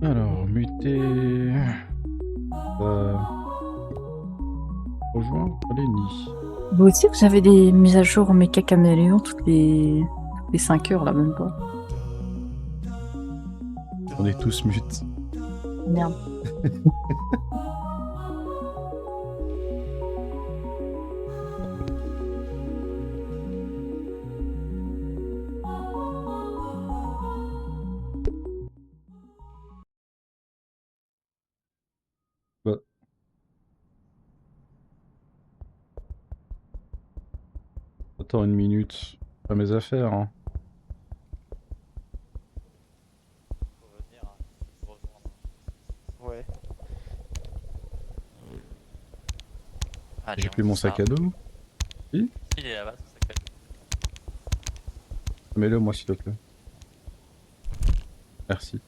Alors, muter... rejoindre les nids. Vous aussi, vous avez des mises à jour méca caméléon toutes les 5 heures là, même pas. On est tous mutes. Merde. Bah. Attends une minute. Pas mes affaires, hein. Faut venir, hein. Faut rejoindre. Ouais. Allez, J'ai on plus mon fait sac ça. à dos. Si. Il est là-bas, son sac à dos. Mets-le moi s'il te plaît. Merci.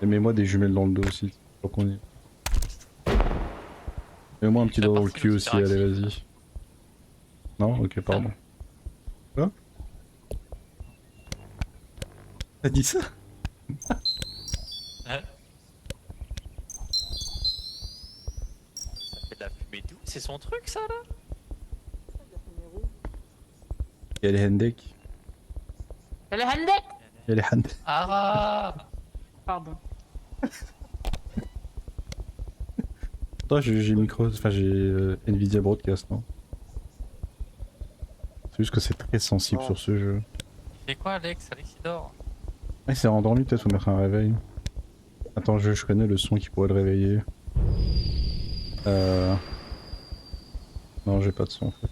Et mets-moi des jumelles dans le dos aussi. Faut qu'on y... Mets-moi un petit La doigt dans le partie cul de aussi, allez Super vas-y. Non? Ok, pardon. Quoi? T'as dit ça? Ouais. Ça fait de la fumée douce, c'est son truc ça là? Il y a les Hendek. Le Handek. Il y a les Hendek. Ah! Pardon. Toi j'ai micro... Enfin j'ai Nvidia Broadcast, non? C'est juste que c'est très sensible Non. sur ce jeu. Il fait quoi Alex? Alex il dort. Ah, il s'est rendormi, peut-être faut mettre un réveil. Attends, je connais le son qui pourrait le réveiller. Non, j'ai pas de son en fait.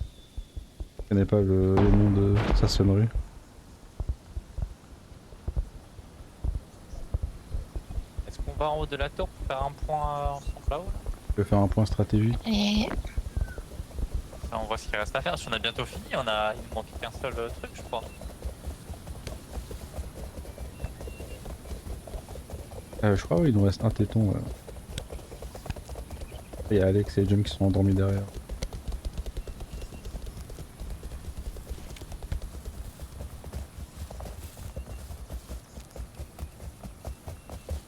Je connais pas le nom de sa sonnerie. Est-ce qu'on va en haut de la tour pour faire un point ensemble là-haut là? Je vais faire un point stratégique. Ça, on voit ce qu'il reste à faire, si on a bientôt fini, il nous manque qu'un seul truc je crois. Je crois oui, il nous reste un téton. Il y a Alex et John qui sont endormis derrière.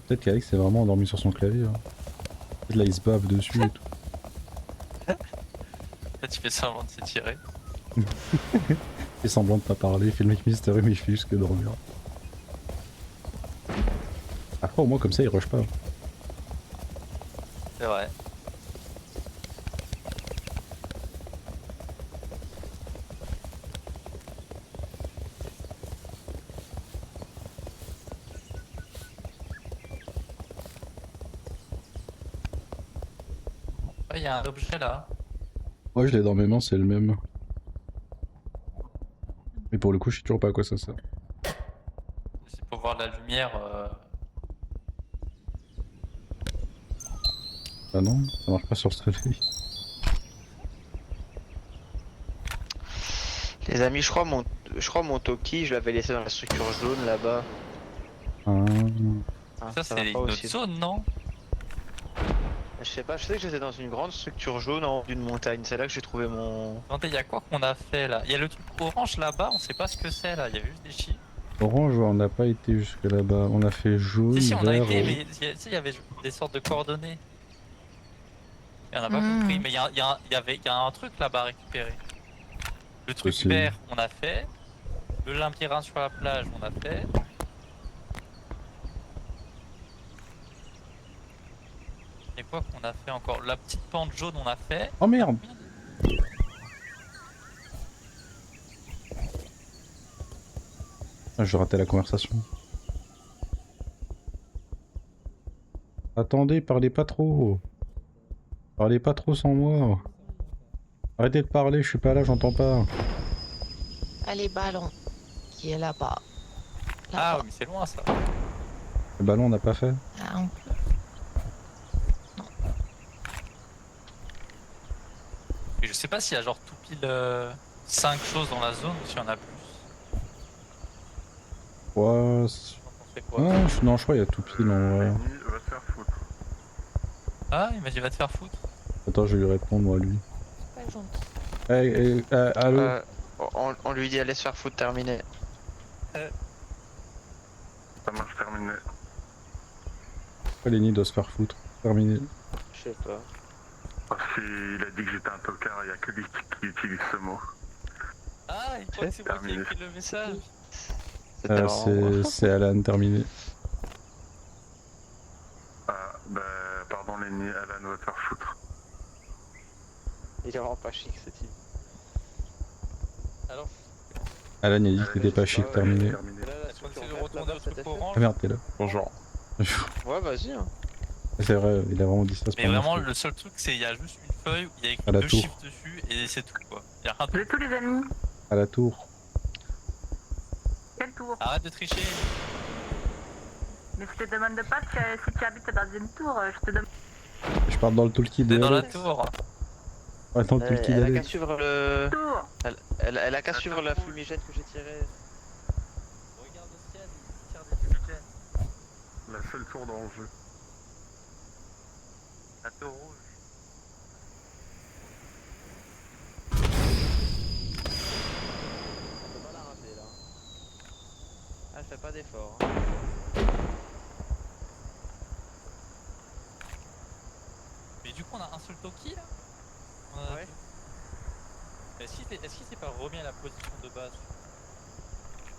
Peut-être qu'Alex est vraiment endormi sur son clavier. Hein. Peut-être là il se bave dessus et tout. Là tu fais semblant de s'étirer. Il fait semblant de pas parler, il fait le mec mystérieux mais il fait juste que dormir. Après au moins comme ça il rush pas. C'est vrai. Il y a un objet là. Moi je l'ai dans mes mains, c'est le même. Mais pour le coup je sais toujours pas à quoi ça sert. C'est pour voir la lumière. Ah non, ça marche pas sur ce réveil. Les amis, je crois mon Toki, je l'avais laissé dans la structure jaune là-bas. Ah. Ah, Ça va c'est pas une autre aussi. zone non? Je sais pas, je sais que j'étais dans une grande structure jaune en haut d'une montagne. C'est là que j'ai trouvé mon. Attendez, il y a quoi qu'on a fait là? Il y a le truc orange là-bas, on sait pas ce que c'est là, il y a juste des chiffres. Orange, ouais, on n'a pas été jusque là-bas. On a fait jaune, Si, si, on a vert, été, rouge. mais tu sais, il y avait des sortes de coordonnées. Et on n'a pas Hmm. compris, mais il y a un truc là-bas à récupérer. Le truc Possible. vert, on a fait. Le labyrinthe sur la plage, on a fait. Et quoi qu'on a fait encore? La petite pente jaune, on a fait. Oh merde! Ah, je ratais la conversation. Attendez, parlez pas trop. Parlez pas trop sans moi. Arrêtez de parler, je suis pas là, j'entends pas. Allez, ballon, qui est là-bas. Ah Là-bas. oui, mais c'est loin ça. Le ballon on n'a pas fait. Ah, on- Et je sais pas s'il y a genre tout pile 5 choses dans la zone ou s'il y en a plus. Ouais, On fait quoi? non, je crois qu'il y a tout pile en vrai. Va te faire foutre. Ah, il m'a dit va te faire foutre. Attends, je vais lui répondre moi lui. pas gentil. Allô? On lui dit allez se faire foutre terminé. Ça marche terminé. Lenny doit se faire foutre. Terminé. Je sais pas. Parce qu'il a dit que j'étais un tocard, il y a que lui qui utilise ce mot. Ah, il croit que c'est moi qui ai écrit le message. C'était marrant. C'est Alan, terminé. Ah, bah, pardon Lenny, Alan va te faire foutre. Il est vraiment pas chic ce type. Alors, Alan, il a dit que t'étais pas chic, terminé. Là, est-ce qu'on essaie de retourner au truc orange? Ah merde, t'es là. Bonjour. Ouais, vas-y. Hein. C'est vrai, il a vraiment dit ça. Mais vraiment, le seul truc, c'est qu'il y a juste une feuille où il y a écrit À la 2 tour. chiffres dessus et c'est tout quoi. Il y a rien Vous d'autre. êtes tous les amis? À la tour. Quel tour? Arrête de tricher. Mais je te demande pas si tu habites dans une tour, je te demande. Je pars dans le toolkit T'es de dans la Alex. tour. Ouais, dans le toolkit Elle a qu'à d'Alex. suivre le. Tour! Elle a qu'à suivre la fumigène que j'ai tirée. Regarde au ciel, il tire des fumigènes. La seule tour dans le jeu. La tour rouge. On peut pas la rater là. Ah, elle fait pas d'effort. Hein. Mais du coup, on a un seul Toki là. On en a Ouais. deux. Est-ce qu'il s'est pas remis à la position de base?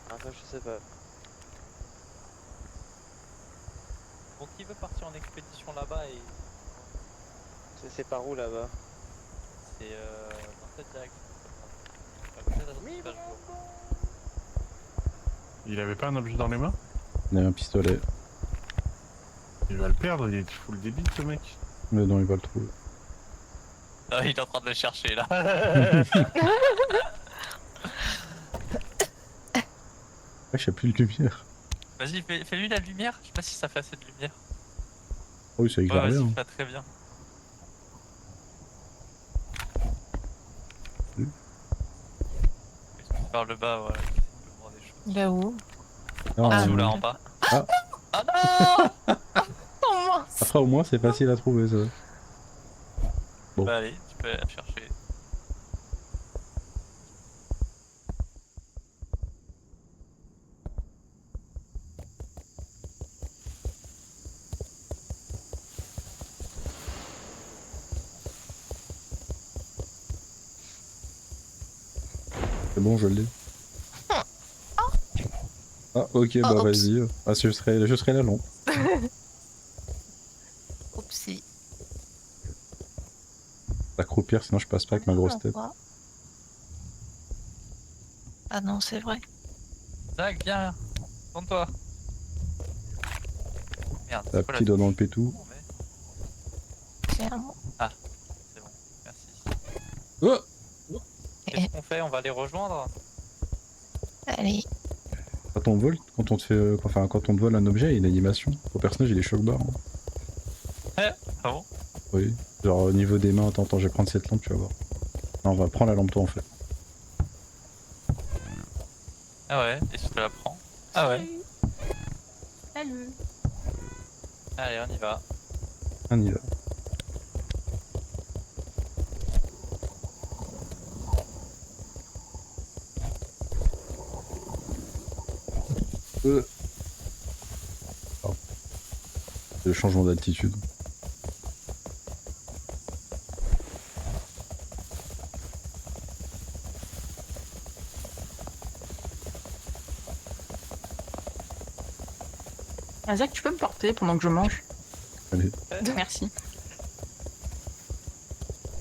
Ah, ça, je sais pas. Donc il veut partir en expédition là-bas et C'est par où là-bas? c'est dans cette direction. Oui, Pas le jour. Il avait pas un objet dans les mains? Il a un pistolet. Il va le perdre, il est full débile ce mec. Mais non, il va le trouver. Ah, il est en train de le chercher là. Ouais, je sais plus de lumière. Vas-y, fais-lui la lumière. Je sais pas si ça fait assez de lumière. Oh, oui, ça Ouais, éclaire vas-y, bien. fais très bien. Par le bas, voilà. Je peux voir des choses. Il est où? Non, En dessous là, en bas. Ah. Ah non. Oh mince! Après, au moins, c'est facile à trouver, ça. Bon. Bah allez, tu peux aller la chercher. C'est bon, je l'ai. Ah, ok, bah oups. vas-y. Ah, je serai là, non. Oupsie. Accroupir, sinon je passe pas avec ma grosse tête. Pourquoi? Ah non, c'est vrai. Zach, viens. Tourne-toi. Merde, La c'est quoi petite doigt dans le touche? pétou. Bon, mais C'est un mot. c'est bon, merci. Oh, Qu'est-ce qu'on fait? On va les rejoindre? Allez. quand on vole, quand on te fait, enfin, quand on te vole un objet, il y a une animation. Au personnage, il est choc barre. Ah bon? Oui. Genre au niveau des mains, attends, je vais prendre cette lampe, tu vas voir. Non, on va prendre la lampe toi en fait. Ah ouais, et tu te la prends? Ah ouais. Salut. Allez, on y va. On y va. Oh. C'est le changement d'altitude. Ah, Zach, tu peux me porter pendant que je mange? Allez. Merci.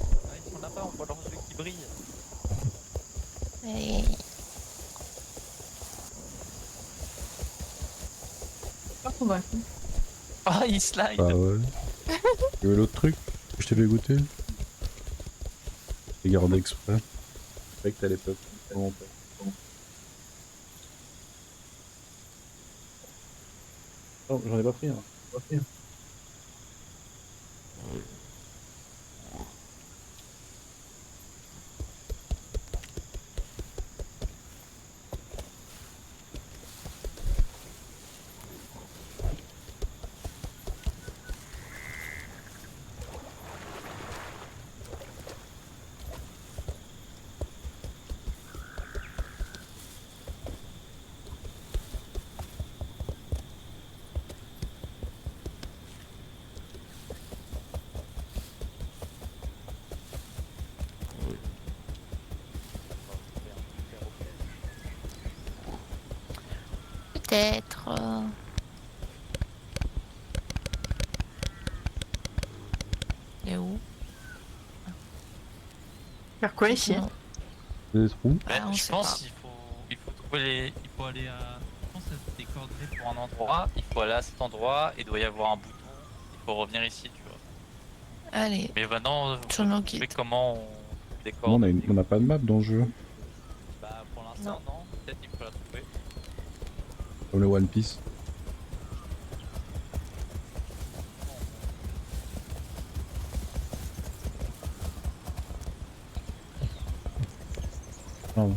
Ah, ils sont là-bas, on voit leurs yeux qui brillent. Allez. Pas convaincu. Ah, il slide. Bah ouais. Tu veux l'autre truc que je t'ai fait goûter? J'ai gardé exprès. Je savais que t'allais pas. Vraiment pas. Non, j'en ai pas pris un. Pas pris un. peut-être. Il est où? Faire quoi ici? Non. Des trous. Mais Ah, on je sait pense pas. qu'il faut trouver il faut aller à. Je pense que c'est des coordonnées pour un endroit. Il faut aller à cet endroit. Il doit y avoir un bouton. Il faut revenir ici, tu vois. Allez, Mais maintenant, faut sur nos trouver guides. comment on trouve des Non, coordonnées. on n'a pas de map dans le jeu. Bah pour l'instant non. Peut-être il faut la trouver. Comme le One Piece. Non.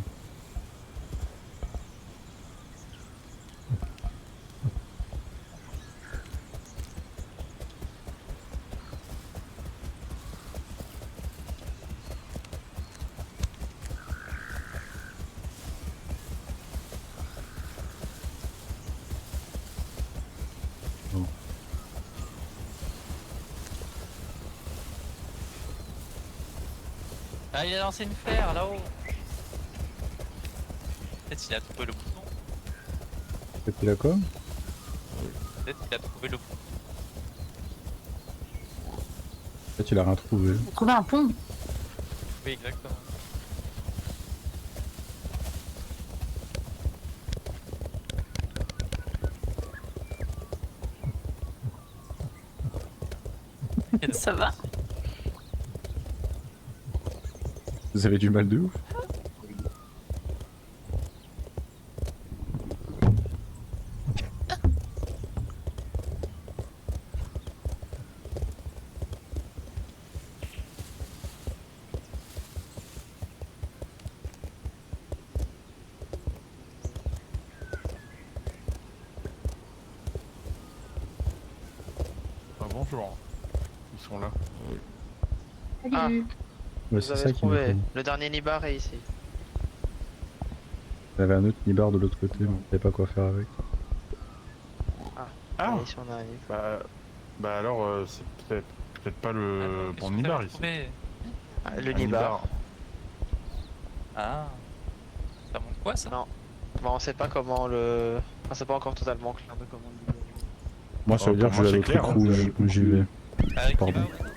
Ah, il a lancé une flare là-haut. Peut-être qu'il a trouvé le bouton. T'es d'accord? Peut-être qu'il a trouvé le bouton. Peut-être il a rien trouvé. J'ai trouvé un pont. Oui, exactement. Ça va? Vous avez du mal de ouf? Ah bonjour. Ils sont là. Ah, Ouais, vous c'est avez ça qui me trouvé. fait. Le dernier Nibar est ici. Il y avait un autre nibar de l'autre côté, mais on savait pas quoi faire avec. Ah Allez, si on arrive. bah alors c'est peut-être pas le Qu'est-ce bon que nibar t'avais ici. trouvé Ah, le Un Nibar. Ah. Ça montre quoi ça? Non. Bon, on sait pas comment le. Enfin, c'est pas encore totalement clair de comment le Nibar. Moi, ça veut dire pour que je moi, vais à c'est l'autre clair, hein. rouge, j'y vais. Qui Pardon. va où?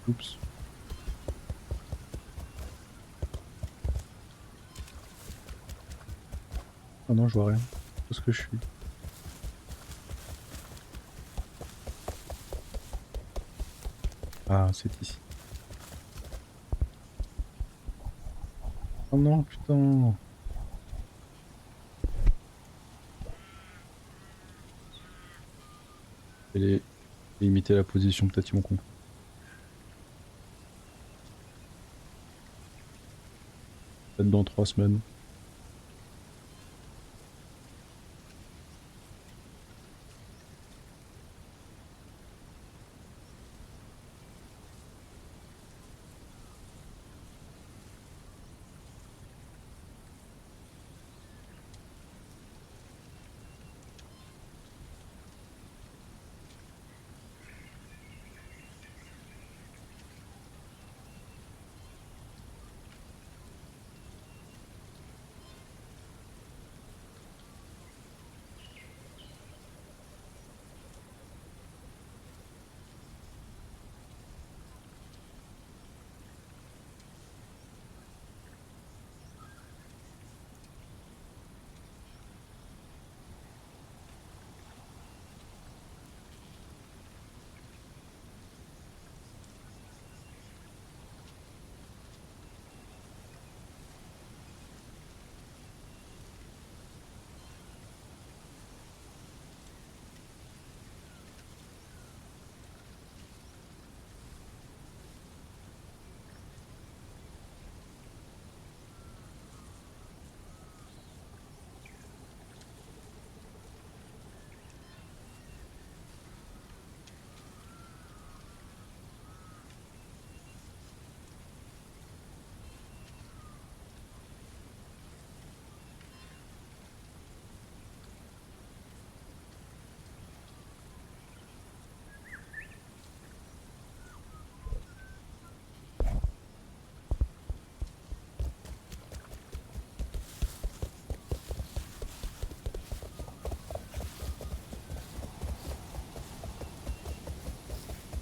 Oups. Oh non, je vois rien. Où est-ce que je suis? Ah, c'est ici. Oh non, putain. Je vais imiter la position, peut-être ils m'ont compris. Peut-être dans 3 semaines.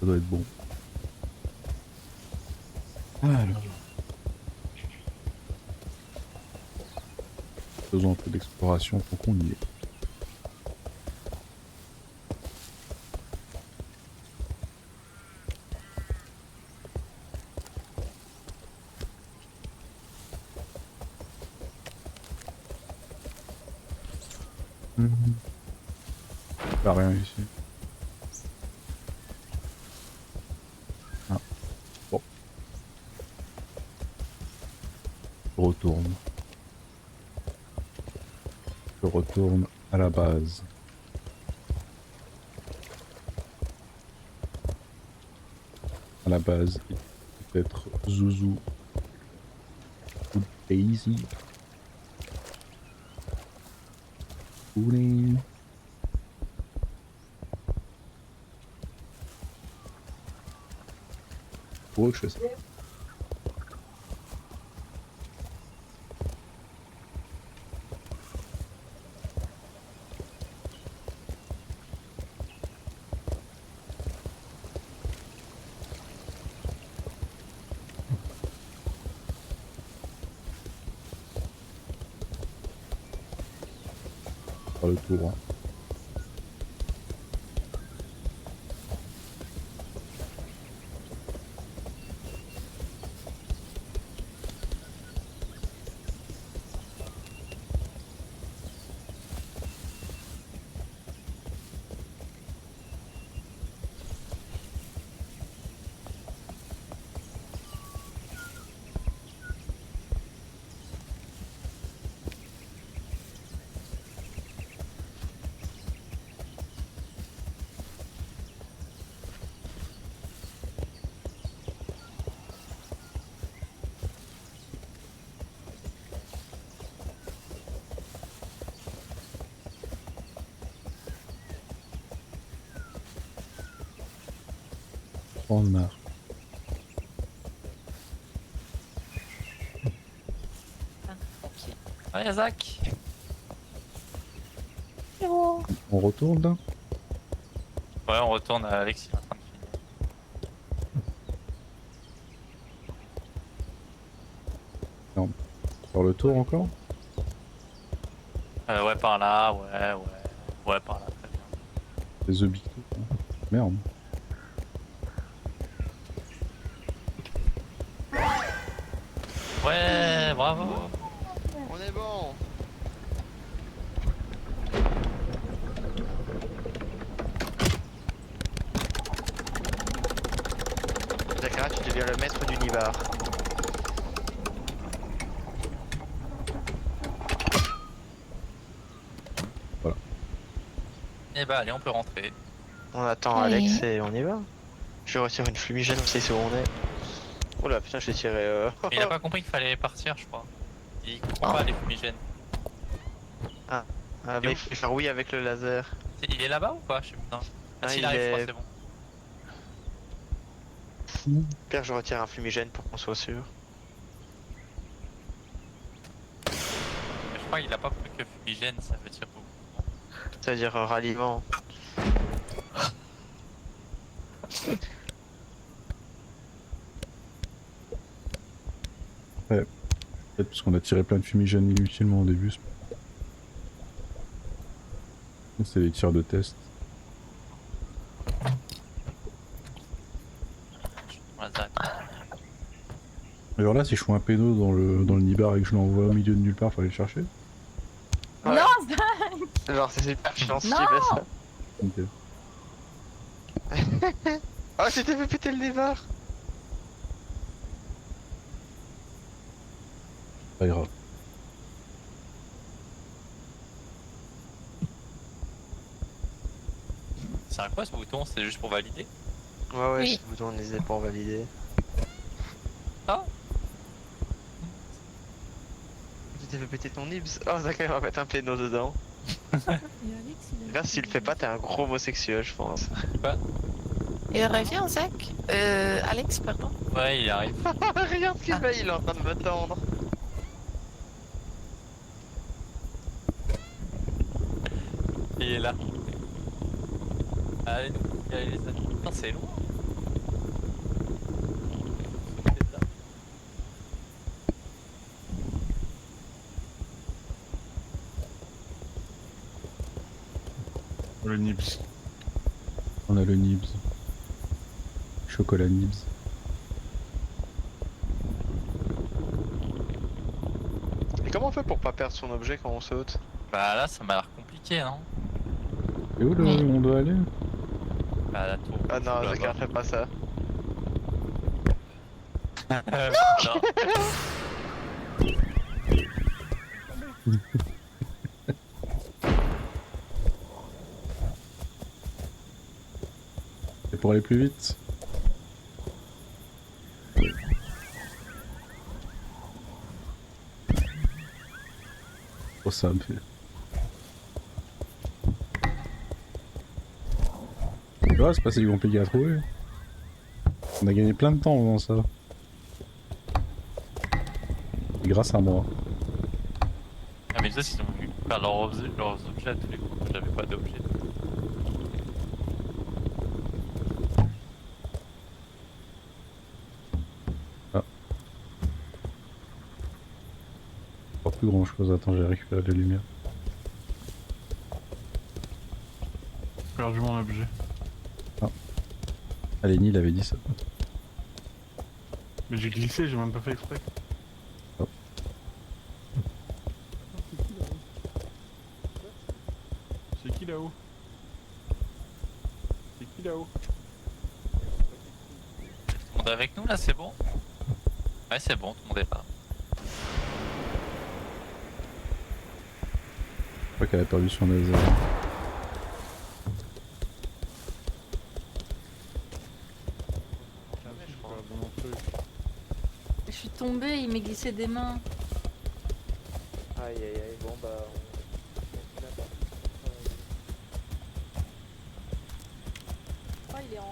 doit être bon. Alors. Faisons un peu d'exploration tant qu'on y est. Pas rien ici. Ah. Bon. Je retourne. Je retourne à la base. À la base, peut-être Zouzou ou Daisy. Ouling. Oh, je fais ça. Faire le tour. Hein. On marche. Ok. Ouais, Zach. Hello. On retourne là? Ouais, on retourne à Alexis en train de finir. Faire le tour encore? Ouais, par là, ouais. Ouais, par là, très bien. C'est The Big Two. Hein. Merde. Ouais, bravo. On est bon. Zakara, tu deviens le maître du Nibar. Et bah, allez, on peut rentrer. On attend Allez. Alex et on y va. Je retire une fumigène, on sait où on est. Oh là, putain, je l'ai tiré. Mais il a pas compris qu'il fallait partir, je crois. Il comprend pas les fumigènes. Ah, bah, il faut faire oui avec le laser. Il est là-bas ou pas? Je sais pas. Ah, Ah, s'il il arrive, je crois, est- c'est bon. Pire, je retire un fumigène pour qu'on soit sûr. Mais je crois qu'il a pas compris que fumigène, ça veut dire beaucoup. Ça veut dire ralliement. Peut-être parce qu'on a tiré plein de fumigènes inutilement au début. C'est les tirs de test. Voilà, Zach. Alors là, si je fous un péno dans le nibar et que je l'envoie au milieu de nulle part, faut aller le chercher. Ouais. Non, Genre, c'est super chiant si tu Non. fais ça. Ok. Oh, tu t'es fait péter le Nibar. Pas grave. C'est à quoi ce bouton? C'est juste pour valider? Ouais, Oui. ce bouton, on les a pas validé. Ah. Tu t'es fait péter ton nibs. Oh, Zachary va mettre un péno dedans. Là, s'il le fait pas, t'es un gros homosexuel, je pense. Et reviens, Zach. Alex, pardon. Ouais, il arrive. Regarde ce qu'il fait, il est en train de me tendre. Il est là. Allez, allez les amis. Putain, c'est loin. Le Nibs. On a le Nibs. Chocolat Nibs. Et comment on fait pour pas perdre son objet quand on saute? Bah là, ça m'a l'air compliqué, non? Et où Oui. on doit aller? Bah la tour. Ah non, là-bas. Zachary, fais pas ça. Non. C'est pour aller plus vite. Oh ça me fait. Ouais, c'est pas si compliqué à trouver. On a gagné plein de temps en faisant ça. Et grâce à moi. Ah mais ça, ils ont voulu faire leurs objets à tous les coups. J'avais pas d'objet. Pas plus grand chose. Attends, j'ai récupéré de la lumière. J'ai perdu mon objet. Allez, Neil avait dit ça. Mais j'ai glissé, j'ai même pas fait exprès. Oh. C'est qui là-haut? C'est qui là-haut? Tout le monde est avec nous là, c'est bon? Ouais, c'est bon, tout le monde est là. Je crois qu'elle a perdu son laser. Je suis tombée, il m'est glissé des mains. Aïe aïe aïe, bon bah. Oh, il est en haut.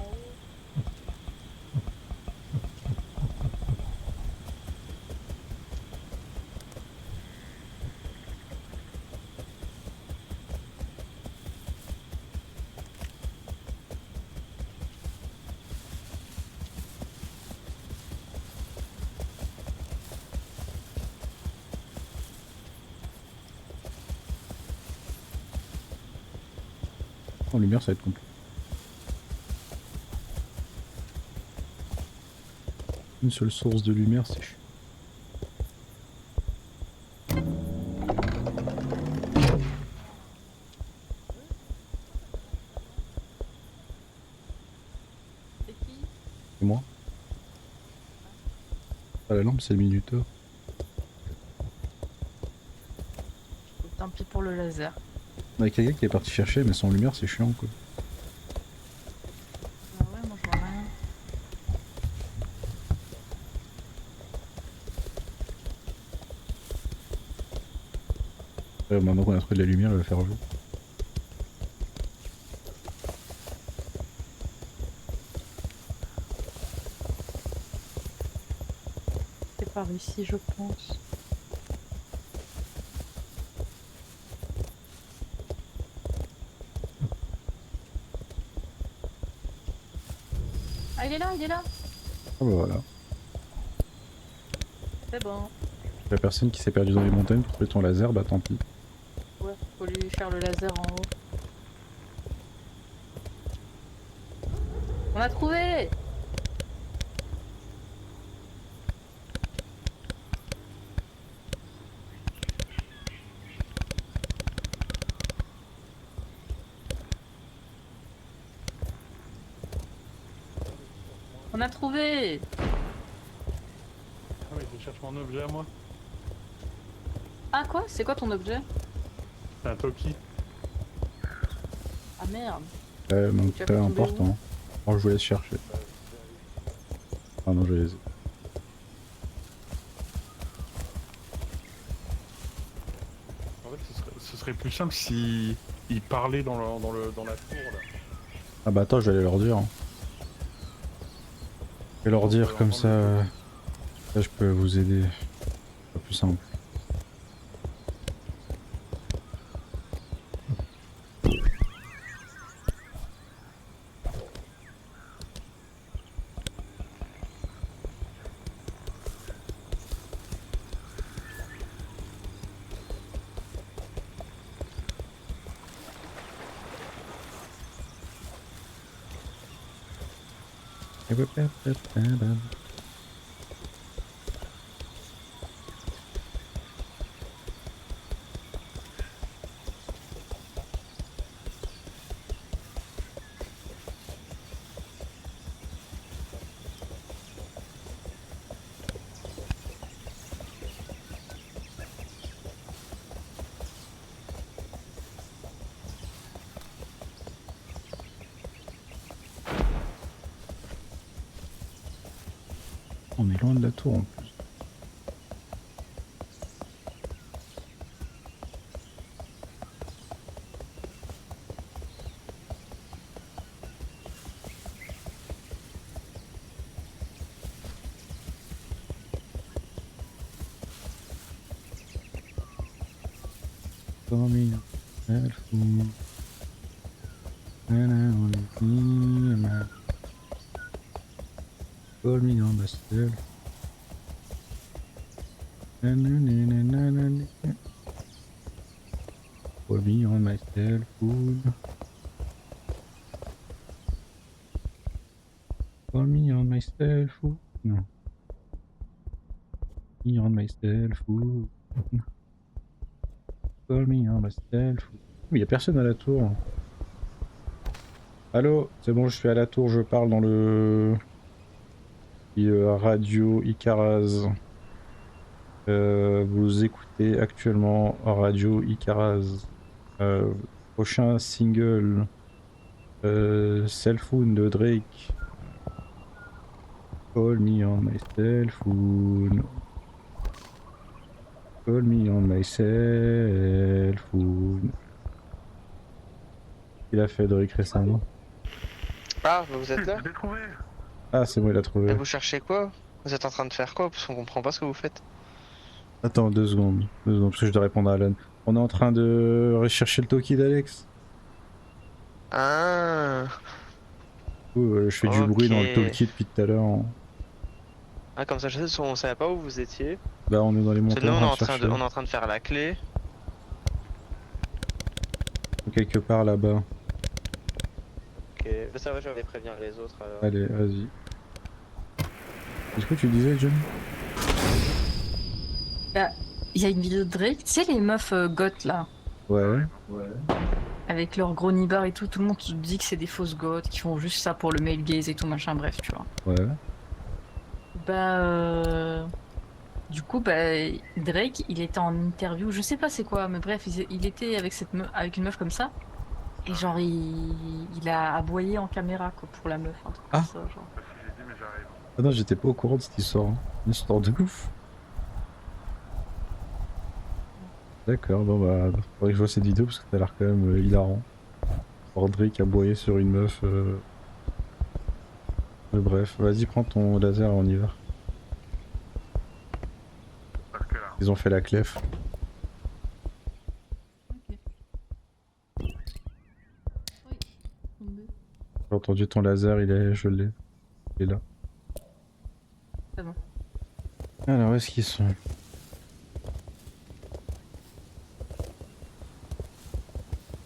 En lumière, ça va être compliqué. Une seule source de lumière, c'est chiant. C'est qui? Et moi? Ah, la lampe, c'est le minuteur. Tant pis pour le laser. On a quelqu'un qui est parti chercher, mais sans lumière, c'est chiant quoi. Ah ouais, moi je vois rien. Ouais, maintenant qu'on a trouvé de la lumière, elle va faire jour. C'est par ici, je pense. Ah, il est là, il est là. Ah bah voilà. C'est bon. La personne qui s'est perdue dans les montagnes pour trouver ton laser, bah tant pis. Ouais, faut lui faire le laser en haut. On a trouvé! On a trouvé! Ah oui, je cherche mon objet à moi. Ah quoi? C'est quoi ton objet? C'est un Toki. Ah merde. Donc Tu as peu pas tombé important. Oh, je vous laisse chercher. Ah non, je les ai. En fait, ce serait plus simple si ils parlaient dans la tour là. Ah bah attends, je vais aller leur dire. Je vais leur dire comme ça, là je peux vous aider. C'est plus simple. On est loin de la tour en plus. Dormir, elle fout. Call me on myself. Call me on myself. Call me on myself. Non. Me on myself. Call me on myself. Mais y a personne à la tour. Allô, c'est bon, je suis à la tour, je parle dans le radio Icaraz. Vous écoutez actuellement Radio Icaraz. Prochain single Cell Phone de Drake. Call me on my cell phone. Call me on my cell phone. Il a fait Drake récemment. Ah, vous êtes là? Je l'ai trouvé. Ah, c'est bon, il a Et trouvé. vous cherchez quoi? Vous êtes en train de faire quoi? Parce qu'on comprend pas ce que vous faites. Attends, 2 secondes, parce que je dois répondre à Alan. On est en train de rechercher le Toki d'Alex. Ah, Je fais du bruit dans le Ok. Toki depuis tout à l'heure. ah comme ça, je sais, on savait pas où vous étiez. Là, on est dans les Parce que montagnes. nous, on est en en train chercher. on est en train de faire la clé. Quelque part là-bas. Ok, bah, ça va, je vais prévenir les autres alors. Allez, vas-y. Qu'est-ce que tu disais, John? Il y a une vidéo de Drake, tu sais les meufs goth là, Ouais. avec leur gros nibar et tout, tout le monde dit que c'est des fausses goths, qui font juste ça pour le male gaze et tout machin, bref, tu vois. Ouais. Du coup, Drake, il était en interview, je sais pas c'est quoi, mais bref, il était avec avec une meuf comme ça, et genre il a aboyé en caméra quoi pour la meuf, un truc comme Ah. ça, genre. Parce que j'ai dit, mais j'arrive. Ah non, j'étais pas au courant de cette histoire. Hein. Une histoire de ouf. D'accord, bon bah, faudrait que je vois cette vidéo parce que ça a l'air quand même hilarant. Voir Drake aboyer sur une meuf. Bref, vas-y, prends ton laser, on y va. Parce que là, Ils ont fait la clef. J'ai entendu ton laser, je l'ai. Il est là. C'est bon. Alors, où est-ce qu'ils sont?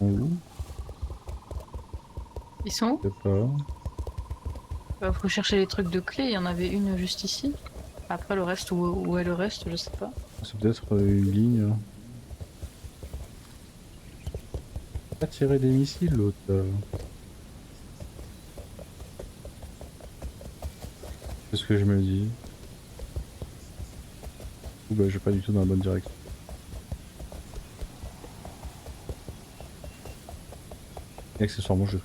Où? Ils sont où? Je sais pas. Faut chercher les trucs de clé, il y en avait une juste ici. Après le reste, où est le reste, je sais pas. C'est peut-être une ligne. Pas tirer des missiles l'autre. C'est ce que je me dis. Ou bah je vais pas du tout dans la bonne direction. Et accessoirement je.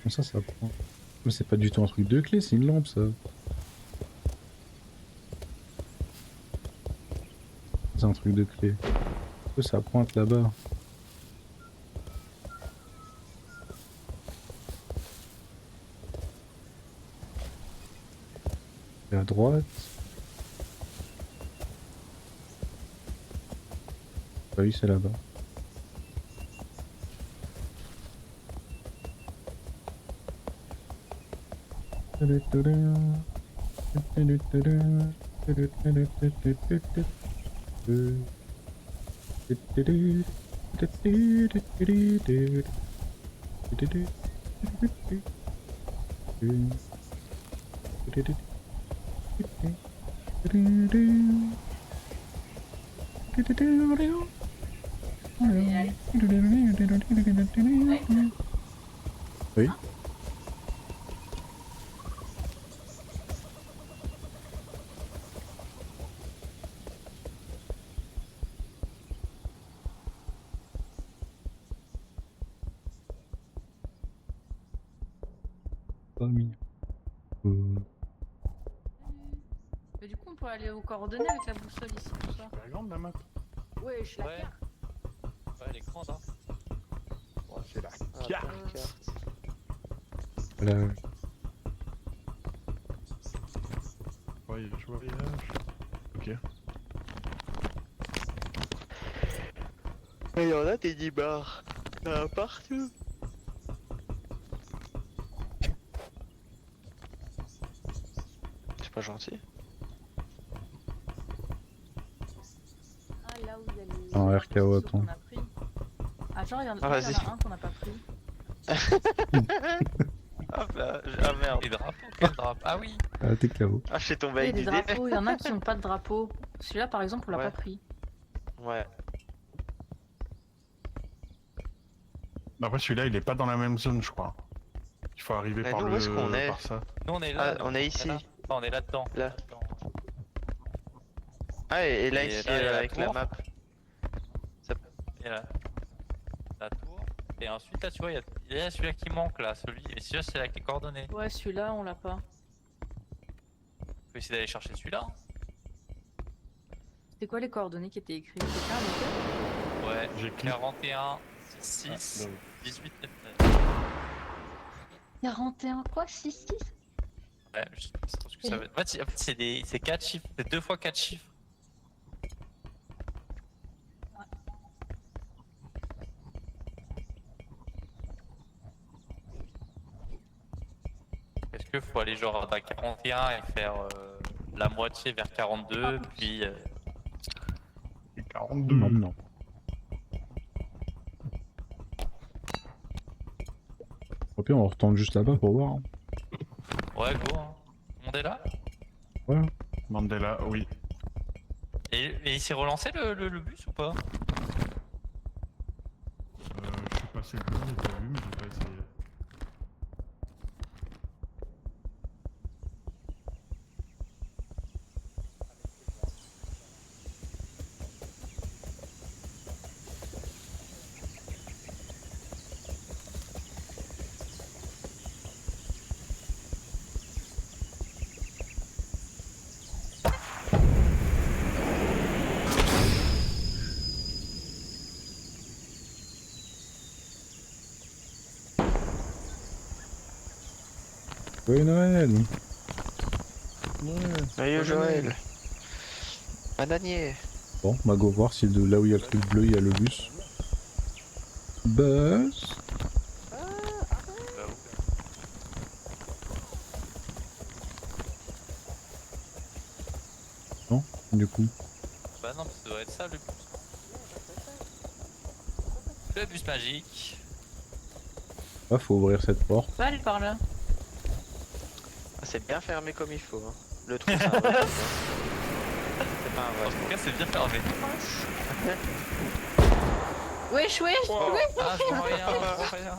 Comme ça prend. Mais c'est pas du tout un truc de clé, c'est une lampe ça. C'est un truc de clé. Pourquoi ça pointe là-bas? Et à droite. Ah oui, c'est là-bas. Oui. Pas mignon. Mais du coup, on peut aller aux coordonnées avec la boussole ici, tout ça. C'est la grande la map. Ouais, je la Ouais. carte. Ouais, elle est grande, hein. Ouais, c'est la Ah, carte. carte. Voilà. Voyage. Ok. Mais il y en a des 10 bars. Partout. C'est pas gentil. Ah, là où il y a les. Un les RKO, morceaux attends. qu'on a pris. Ah, genre, il y en Ah, a vas-y. un qu'on n'a pas pris. Hop là, ah merde. Les drapeaux, quel drapeau? Ah oui. Ah, t'es KO. Ah, je suis tombé Oui, avec les l'idée. drapeaux, il y en a qui n'ont pas de drapeau. Celui-là, par exemple, on l'a Ouais. pas pris. Ouais. Après celui-là il est pas dans la même zone je crois. Il faut arriver Mais par nous, où est-ce qu'on est par ça. Nous, on est là. Ah, on est ici. Là. Enfin, on est là-dedans. Là. Là-dedans. Ah, et là, Et ici, là, il y a la avec la tour. map. Et là, la tour. Et ensuite, là, tu vois, il y a celui-là qui manque, là. Celui. Et celui-là, c'est avec les coordonnées. Ouais, celui-là, on l'a pas. On peut essayer d'aller chercher celui-là. C'était quoi les coordonnées qui étaient écrites? Quelqu'un a noté? Ouais. J'ai cliqué. 41, 6, 18, 9. 41 quoi? 6-6? Ouais, je sais pas trop ce que ça veut dire. En fait, c'est 4 chiffres. C'est 2 fois 4 chiffres. Est-ce qu'il faut aller genre à 41 et faire la moitié vers 42, puis Et 42. Non, non. Au pire, on retourne juste là-bas pour voir. Hein. ouais, go. Hein. Tout le monde est là? Ouais. Mandela, oui. Et il s'est relancé le bus ou pas? Je suis passé le coup, j'ai pas vu mais j'ai pas essayé. Joyeux Noël. Joyeux Joël. Un damier. Bon, bah go voir si de là où il y a le truc bleu, il y a le bus. Buzz. Non, du coup. Bah non, ça doit être ça le bus. Le bus magique. Ah, faut ouvrir cette porte. Va aller par là. Ah, c'est bien fermé comme il faut. Hein. Le trou, c'est un vrai trou, hein. C'est pas un En vrai tout cas, c'est bien fermé. Wesh, wesh, wesh. Ah, je vois rien, je vois rien.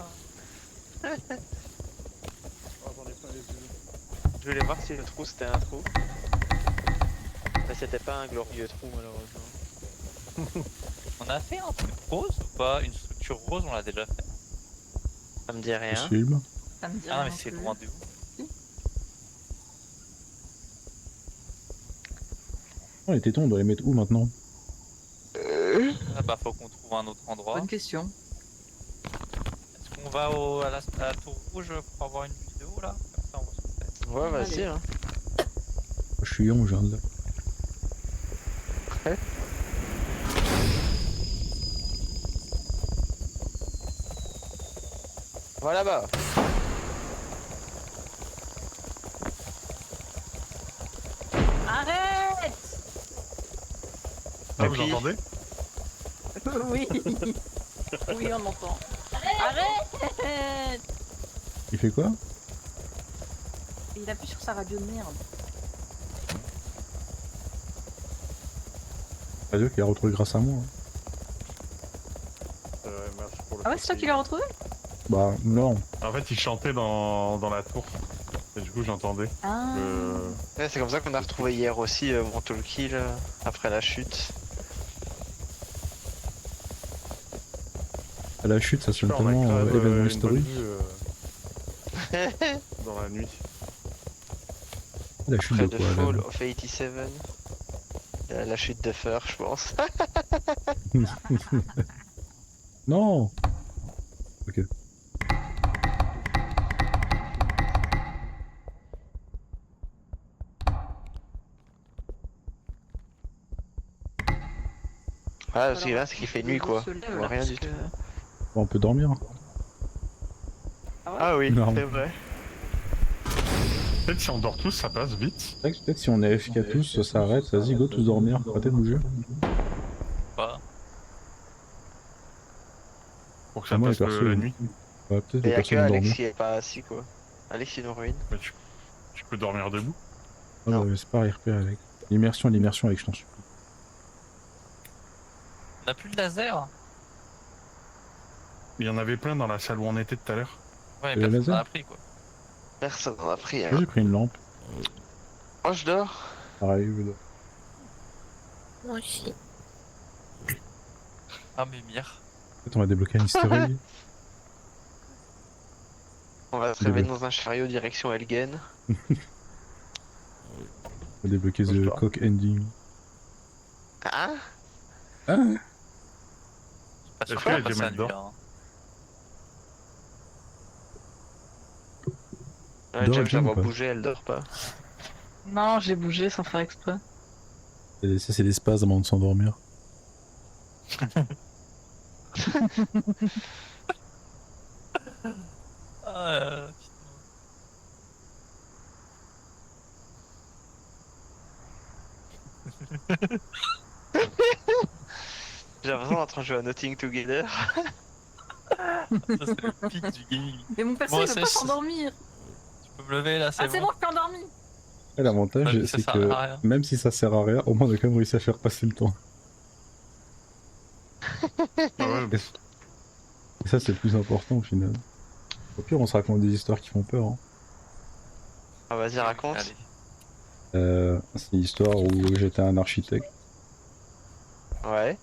Je voulais voir si le trou c'était un trou. Mais c'était pas un glorieux trou malheureusement. On a fait un truc rose ou pas? Une structure rose, on l'a déjà fait. Ça me dit rien. Possible. Ça me dit Ah, rien mais non c'est plus. loin de où? Oh, les tétons, on doit les mettre où maintenant? Ah bah faut qu'on trouve un autre endroit. Bonne question. Est-ce qu'on va à la tour rouge pour avoir une vidéo là? Comme ça on voit ce que c'est. Ouais, vas-y. Allez. Hein. Je suis young, je viens de là. Voilà bas. Arrête. Ah, Et vous puis- entendez? Oui. Oui, on entend. Arrête. Il fait quoi? Il appuie sur sa radio de merde. Radio qu'il a retrouvé grâce à moi. Hein. Merci pour le Ah ouais, c'est toi qui l'as retrouvé? Bah non. En fait, il chantait dans la tour. Et du coup, j'entendais. Ah. Ouais, c'est comme ça qu'on a retrouvé hier aussi mon talkie là, après la chute. À la chute, ça sonne On a tellement grave, événement une bonne historique. vue, dans la nuit. La chute Près de de quoi Fall là? of 87. La chute de Fur, je pense. Non. Ok. Ah, ce qui est bien, c'est qu'il fait nuit quoi. On voit rien du tout. Bon, on peut dormir. Ah oui, Non. c'est vrai. Peut-être si on dort tous, ça passe vite. Peut-être si on est FK tous, ça s'arrête. Vas-y, go tous dormir. Arrêtez de bouger. Pas. Pour que ça Moi, passe les persos, la ils- nuit. Ouais, peut-être Et les y'a que personnes Alex dormir. qui est pas assis quoi. Alex il nous ruine. Mais tu peux dormir debout. Ah Non. ouais, c'est pas RP avec. L'immersion avec, je t'en supplie. On a plus de laser? Il y en avait plein dans la salle où on était tout à l'heure. Ouais, Et le personne n'en laser a pris quoi. Personne n'en a pris. Moi, Hein. j'ai pris une lampe. Moi je dors. Pareil, je dors. Moi aussi. Ah, mais mire. Peut-être on va débloquer un easter egg. On va se réveiller dans un chariot direction Elgen. On va débloquer Moi, je The dors. Cock Ending. Hein? Ah. Pas sûr Est-ce qu'on va que les passer la gemelles nuit dorment? là. Hein. Ouais, Dors, James, je la James, vois pas. bouger, elle dort pas. Non, j'ai bougé sans faire exprès. Et ça, c'est des spasmes avant de s'endormir. Ah, J'ai l'impression d'être en train de jouer à Notting Together. ça c'est le pic du gaming. Mais mon perso, Moi, il veut c'est- pas s'endormir. Tu peux me lever là, c'est Ah, c'est bon. bon, je suis endormi. Et l'avantage, Ouais, mais ça c'est sert que à rien. même si ça sert à rien, au moins on a quand même réussi à faire passer le temps. Ah ouais, Et ça, c'est le plus important au final. Au pire, on se raconte des histoires qui font peur. Hein. Ah, vas-y, raconte. Allez. C'est une histoire où j'étais un architecte. Ouais.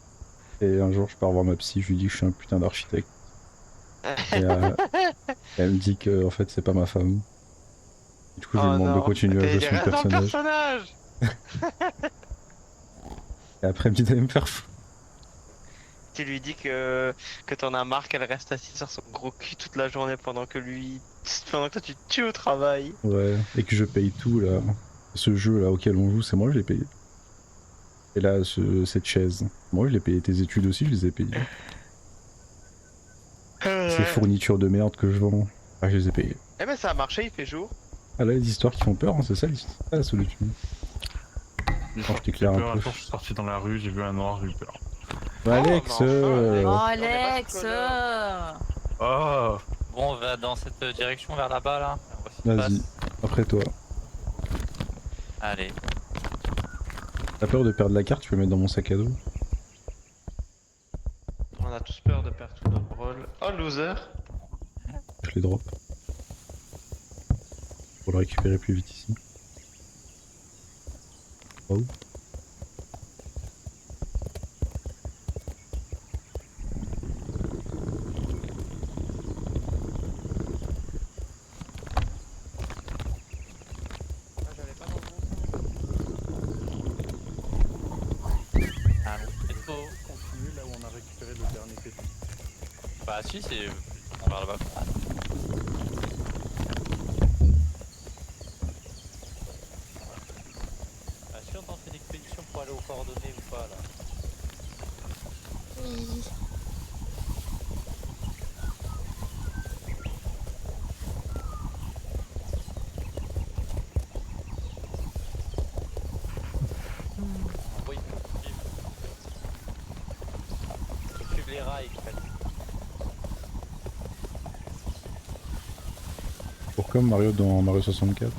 Et un jour, je pars voir ma psy, je lui dis que je suis un putain d'architecte. Et elle me dit que en fait, c'est pas ma femme. Du coup, je lui Oh demande de non. continuer à T'es jouer son dans le personnage. personnage. Et après, elle me dit d'aller me faire foutre. Tu lui dis que t'en as marre qu'elle reste assise sur son gros cul toute la journée pendant que toi tu te tues au travail. Ouais, et que je paye tout là. Ce jeu là auquel on joue, c'est moi, je l'ai payé. Et là, cette chaise, moi je l'ai payé. Tes études aussi, je les ai payées. Ces fournitures de merde que je vends, ah, je les ai payées. Eh ben ça a marché, il fait jour. Ah là, les histoires qui font peur, hein, c'est ça l'histoire. Ah, la solitude. Quand je t'éclaire un peu. Un jour, je suis sorti dans la rue, j'ai vu un noir, j'ai eu peur. Bah, Oh, Alex, mais enfin, Oh, Alex. Alex. On est Oh Bon, on va dans cette direction vers là-bas là. On voit ce qui se vas-y, passe. après toi. Allez. T'as peur de perdre la carte, tu peux mettre dans mon sac à dos. On a tous peur de perdre tout notre rôle. Oh loser. Je les drop. Pour le récupérer plus vite ici. Oh. Ah, j'allais pas dans le bon Allons, let's go. Continue là où on a récupéré le dernier PT. Bah si, c'est vers là-bas. Ah si, on tente une expédition pour aller aux coordonnées ou pas là. Oui. Oui, faut suivre les rails, en fait. comme Mario dans Mario 64.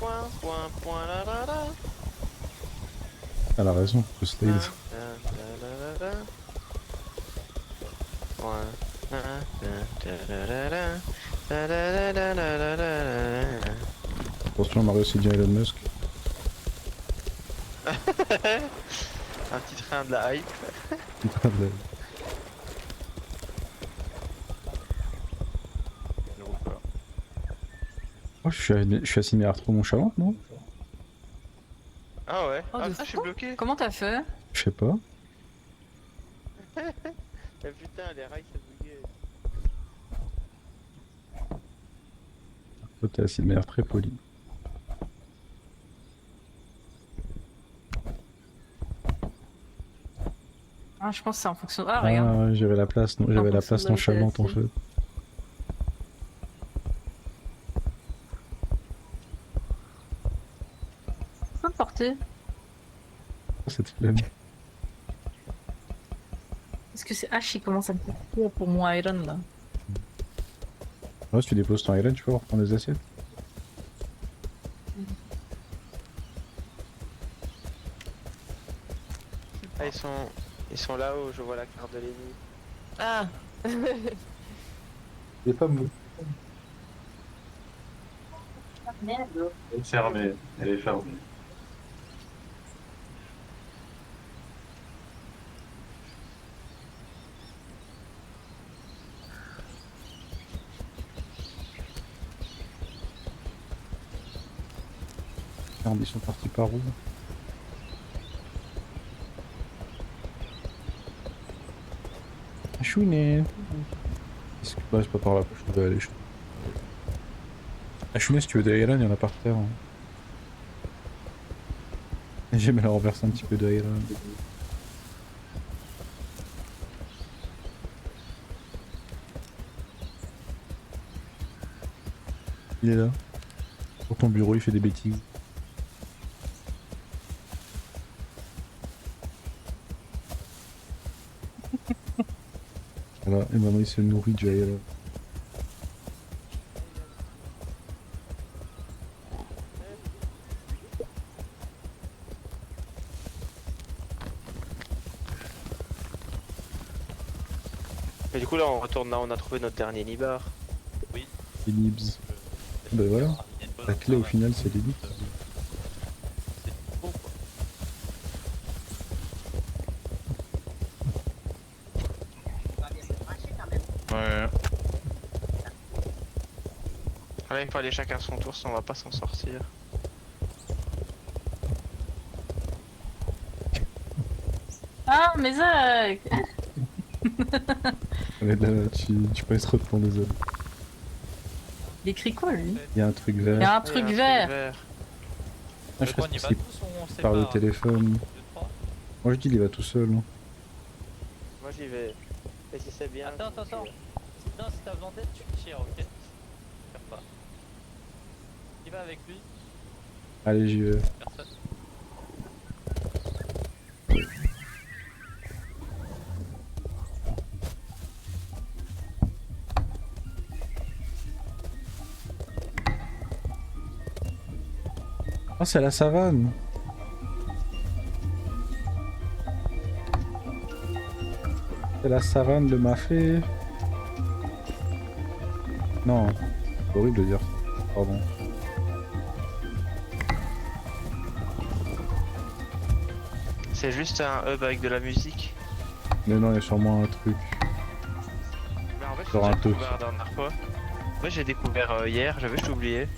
Point la la la. Elle a raison, le slide. Attention, Mario c'est bien Elon Musk. Un petit train de la hype. Oh, je suis assigné à retrouver mon chaland, non? Ah ouais, Oh, ah, de je suis fou. bloqué. Comment t'as fait? Je sais pas. Eh, putain, les rails ça buguait. Toi t'es assis de manière très polie. Ah, je pense que c'est en fonction. Ah, regarde. Ah, ouais, j'avais la place, non, j'avais la fonction place de là où t'es nonchalante en assis. fait. Tu peux me porter? Oh, cette flemme. Est-ce que c'est H qui commence à me faire peur pour mon iron là? Ouais, si tu déposes ton island, tu peux reprendre les assiettes. Ah, ils sont là-haut, je vois la carte de l'ennemi. Ah. Il est pas mou. Elle est fermée. Elle est fermée. Merde, ils sont partis par où? Chouinet. Est-ce que ouais, c'est pas par là que je devais aller. Ah, Chouinet, si tu veux de Iron, il y en a par terre. Hein. J'aime la renverser un petit peu de Iron. Il est là. Sur ton bureau, il fait des bêtises. Voilà, et maintenant il se nourrit du Iron. Mais du coup là on retourne là, on a trouvé notre dernier nibar. Oui. Et Nibs. Bah voilà. Il y a une bonne La clé au observation. final c'est les Nibs. C'est beau quoi. Ouais. Là il faut aller chacun son tour, sinon on va pas s'en sortir. Ah, mais Zach! Mais là, tu peux être dans les autres. Il écrit quoi lui? Il y a un truc Il y vert. a un truc vert! Ah, je Donc on reste y va aussi tous ou on se par le sépare? téléphone. 2, 3. Moi je dis il va tout seul. Hein. Moi j'y vais. Et si c'est bien. Attends, attends. Non, si t'as besoin d'aide, tu me tires, ok? Faire pas. Qui va avec lui? Allez, j'y vais. Personne. Oh, c'est la savane. C'est la savane de ma fée. Non, c'est horrible de dire ça. Pardon. C'est juste un hub avec de la musique. Mais non, il y a sûrement un truc. Mais en fait, Genre j'ai un toki. découvert la dernière fois. Moi j'ai découvert hier, j'avais juste oublié.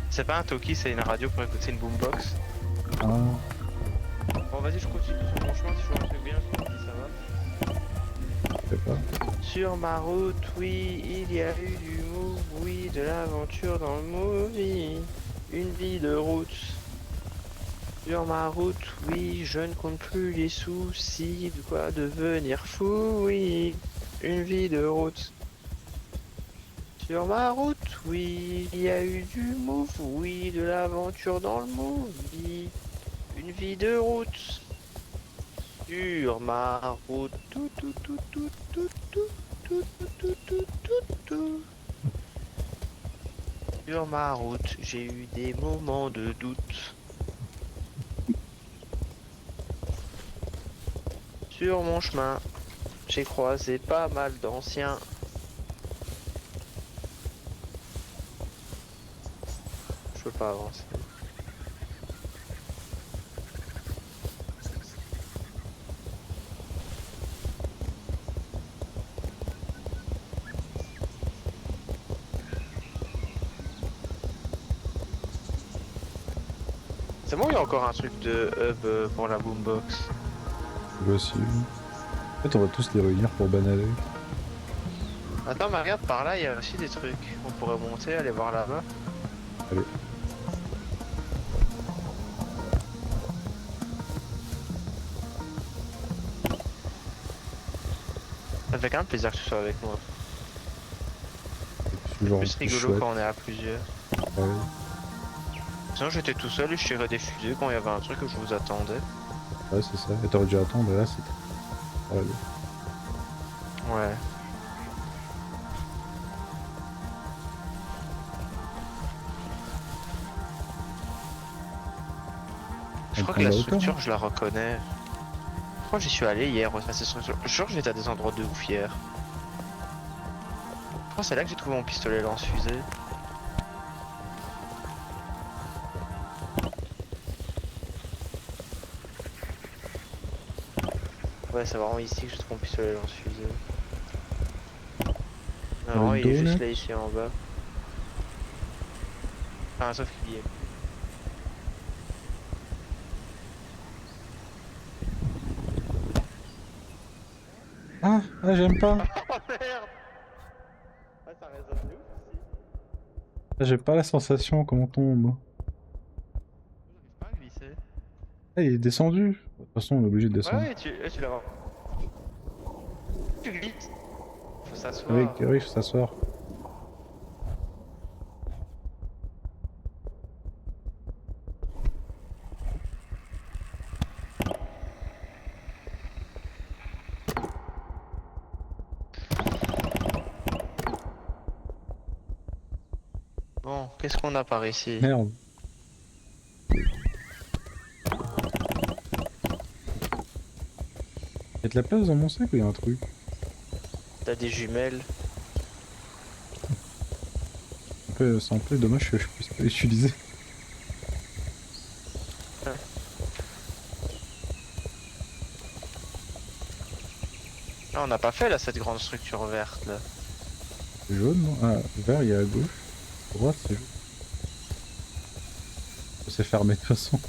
C'est pas un Toki, c'est une radio pour écouter une boombox. Ah, Bon vas-y, je continue sur mon chemin, si je vois un truc bien, je te dis ça va. je sais pas. Sur ma route, oui, il y a eu du move, oui, de l'aventure dans le movie. Une vie de route. Sur ma route, oui, je ne compte plus les soucis, de quoi devenir fou, oui. Une vie de route. Sur ma route, oui, il y a eu du move, oui, de l'aventure dans le movie. Une vie de route. Sur ma route, tout, tout, tout, tout, tout, tout, tout, tout, tout, tout, tout. Sur ma route, j'ai eu des moments de doute. Sur mon chemin, j'ai croisé pas mal d'anciens. Je peux pas avancer. C'est bon, il y a encore un truc de hub pour la boombox. Possible. En fait, on va tous les réunir pour banaler. Attends, mais regarde, par là, il y a aussi des trucs. On pourrait monter, aller voir là-bas. Allez. Ça fait quand même plaisir que tu sois avec moi. C'est genre Plus rigolo chouette. quand on est à plusieurs. Ouais. Sinon, j'étais tout seul et je tirais des fusées quand il y avait un truc que je vous attendais. Ouais, c'est ça. Et t'aurais dû attendre, là, c'est... Ouais. Ouais. Je crois que la prend la hauteur, structure, hein. je la reconnais. Je crois que j'y suis allé hier à cette structure. Je suis sûr que j'étais à des endroits de ouf hier. Je crois que c'est là que j'ai trouvé mon pistolet lance-fusée. Ouais, c'est vraiment ici que j'ai trouvé mon pistolet lance-fusée. Non, le il est dos, juste là là, ici en bas. Enfin, sauf qu'il y est. Ah, j'aime pas. Oh merde! Ah, ça résonne de ouf ici. J'ai pas la sensation qu'on tombe. J'arrive pas à glisser. Ah, il est descendu. De toute façon, on est obligé de descendre. Ouais, tu l'as. Tu glisses. Faut s'asseoir. Oui, faut s'asseoir. Bon, qu'est-ce qu'on a par ici? Merde. Y'a de la place dans mon sac ou y'a un truc? T'as des jumelles. C'est un peu dommage que je puisse pas l'utiliser. Ah, on n'a pas fait là cette grande structure verte là. Jaune, non? Ah, vert, il y a à gauche. À droite, c'est jaune. C'est fermé de toute façon.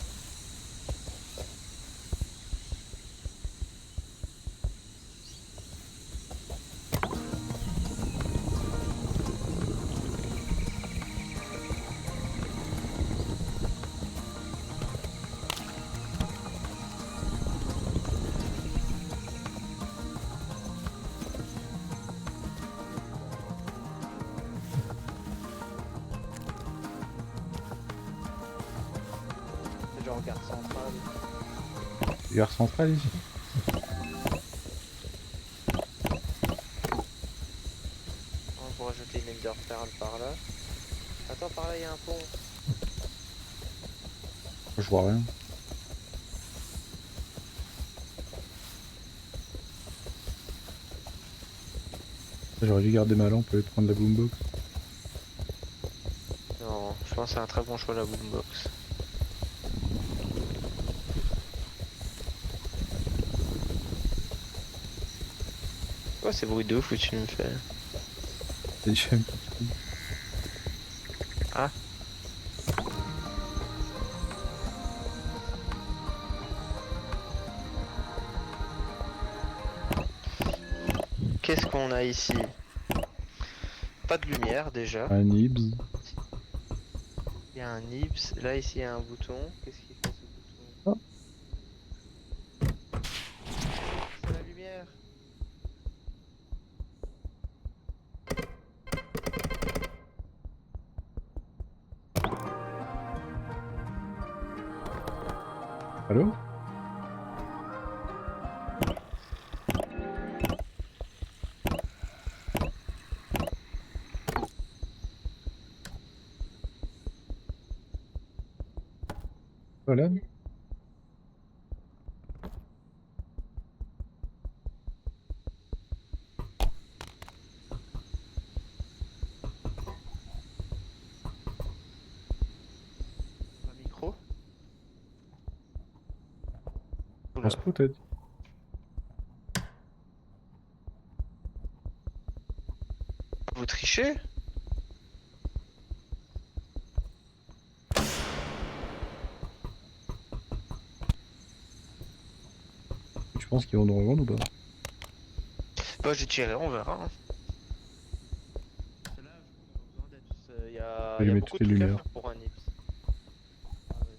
C'est genre gare centrale. Gare centrale ici. On pourrait jeter une Enderpearl par là. Attends, par là il y a un pont. Je vois rien. J'aurais dû garder ma lampe et prendre la boombox. Non, je pense que c'est un très bon choix la boombox. Quoi ces bruits de ouf que tu me fais? C'est déjà un petit coup. Ah. Qu'est-ce qu'on a ici? Pas de lumière déjà. Un nibs. Il y a un Nips. Là ici il y a un bouton. Qu'est-ce qu'il fait ce bouton? Oh. C'est la lumière. Allô? Voilà. Un micro. Je Oula. pense pas, t'as dit. Vous trichez? Tu penses qu'ils vont nous rejoindre ou pas? Bah j'ai tiré, on verra. Hein. Là, je trouve qu'on a besoin d'être. Y a Allumer beaucoup toutes de les trucs à lumières. faire pour un Nips. Ah, vas-y.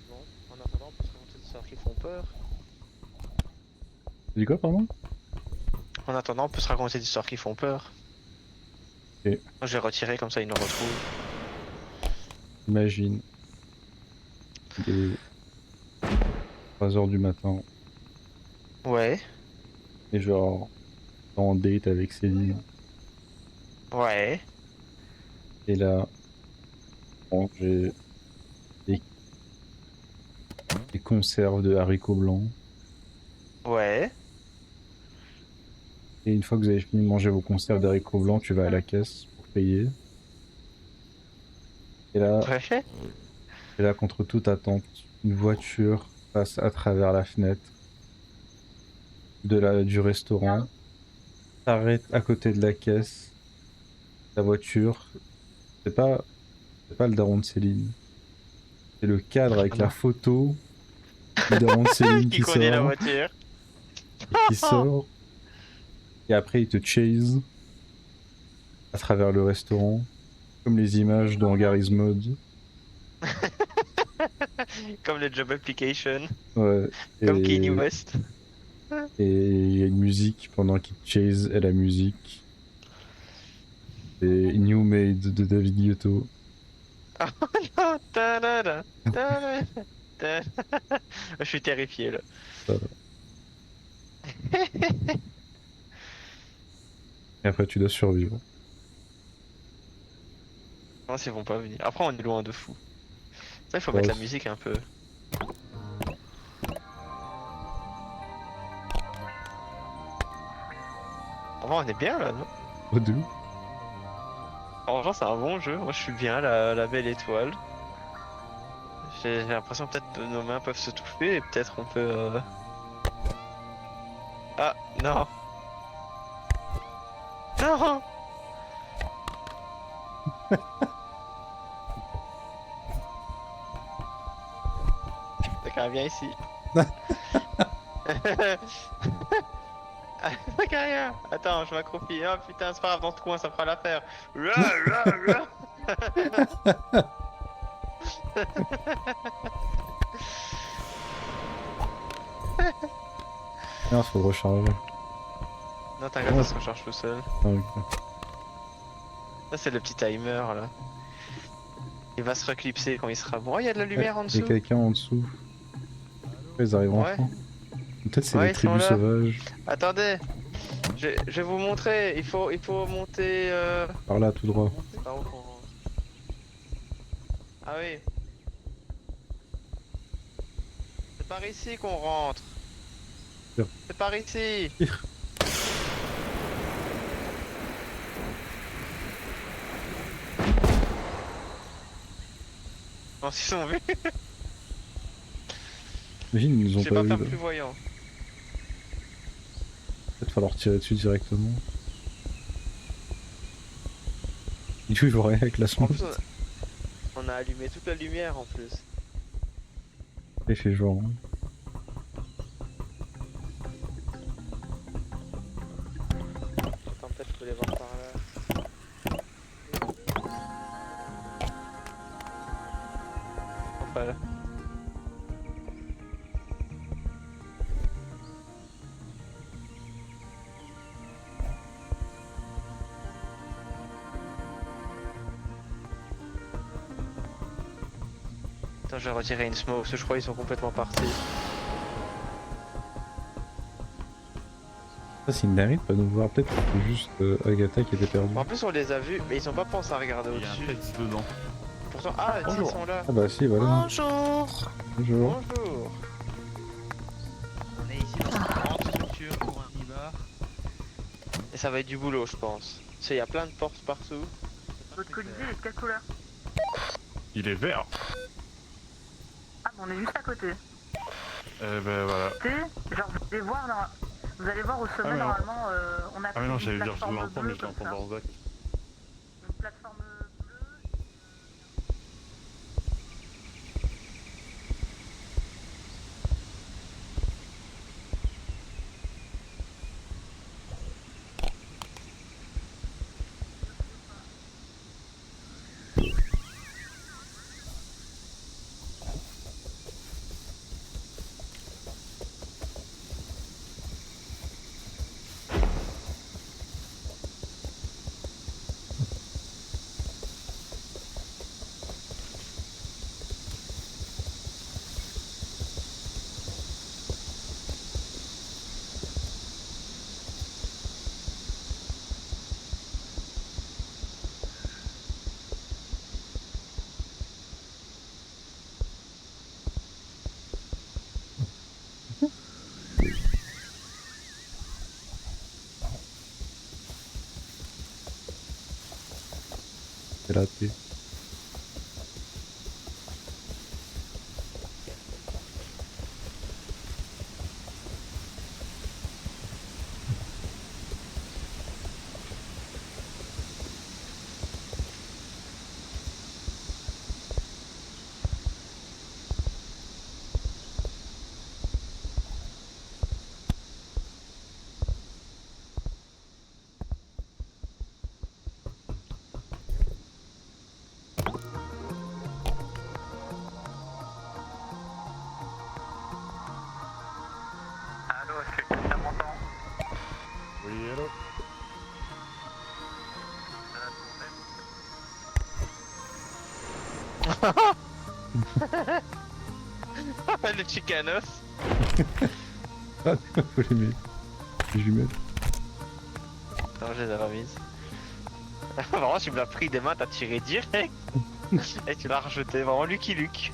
Bon, en attendant, on peut se raconter des histoires qui font peur. Tu dis quoi, pardon? En attendant, on peut se raconter des histoires qui font peur. Ok. Moi, je vais retirer comme ça, ils nous retrouvent. Imagine. Il est 3 h du matin. Ouais, Et genre, en date avec Céline. ouais. Et là, bon, j'ai des, des conserves de haricots blancs. Ouais. Et une fois que vous avez fini de manger vos conserves d'haricots blancs, tu vas à la caisse pour payer. Ouais. Et là, contre toute attente, une voiture passe à travers la fenêtre du restaurant, s'arrête à côté de la caisse. La voiture, c'est pas, c'est pas le daron de Céline. C'est le cadre avec la photo du daron de Céline Qui conduit la sort, voiture? qui sort. Et après, il te chase à travers le restaurant, comme les images dans Garry's Mod. Comme le Job Application. Ouais. Comme Kanye Et West. il y a une musique pendant qu'il te chase, et la musique, c'est New Made de David Guetta. Oh, ta-da-da, ta-da-da, ta-da. Je suis terrifié là. Et après, tu dois survivre. Non, ils vont pas venir. Après, on est loin de fou. Ça, il faut Ouais, mettre la c'est- musique un peu. En vrai, on est bien là, non? Oh, de ouf. En vrai, c'est un bon jeu. Moi, je suis bien, la belle étoile. J'ai l'impression peut-être que nos mains peuvent se toucher et peut-être on peut. Ah, non! Non! D'accord, viens ici. Ah, rien. Attends, je m'accroupis. Oh putain, c'est pas grave, dans ce coin, ça fera l'affaire. Ah, faut recharger. Non, t'inquiète, ça se recharge tout seul. Ah, ok. Ça, c'est le petit timer là. Il va se reclipser quand il sera bon. Oh, il y a de la lumière en Il y a dessous. quelqu'un en dessous. Ils arrivent Ouais. enfin. Peut-être c'est Ouais, les ils sont tribus là. sauvages. Attendez, je vais vous montrer. Il faut monter. Par là, tout droit. C'est par où qu'on rentre? Ah oui. C'est par ici qu'on rentre. Sûr. C'est par ici. Tire. Non, s'ils sont vus, Imagine, ils nous ont je vais pas pas vu. faire Là. plus voyant. Peut-être falloir tirer dessus directement. Il faut voir rien avec la En smoke. plus, on a allumé toute la lumière en plus. Il fait genre. Hein. Attends, peut-être que je peux les voir par là. Voilà. Attends, je vais retirer une smoke parce que je crois qu'ils sont complètement partis. Ça, c'est une dinguerie de pas nous voir. Peut-être que c'est juste Agatha qui était perdue. En plus, on les a vus, mais ils ont pas pensé à regarder Il y a un au-dessus. texte dedans. Pourtant, ah, ils Bonjour. sont là. Ah bah si, voilà. Bonjour. Bonjour. Bonjour. On est ici dans une grande structure pour un minibar. Et ça va être du boulot, je pense. Parce qu'il y a plein de portes partout. Votre colisée, il est de quelle couleur? Il est vert. Ah, bon, on est juste à côté. Eh ben voilà. Genre, vous allez voir au sommet, Ah, mais non. normalement, on a Ah mais non, une j'allais dire, je plateforme l'entends, mais bleue je comme l'entends ça. dans le bac. Une plateforme bleue. C'est raté. Allô, est-ce que quelqu'un m'entend? Oui, hello. Le chicanos. Ah, faut les mettre. Les jumelles. Non, je les ai remises. Vraiment, tu me l'as pris des mains, t'as tiré direct. Et tu l'as rejeté, vraiment Lucky Luke.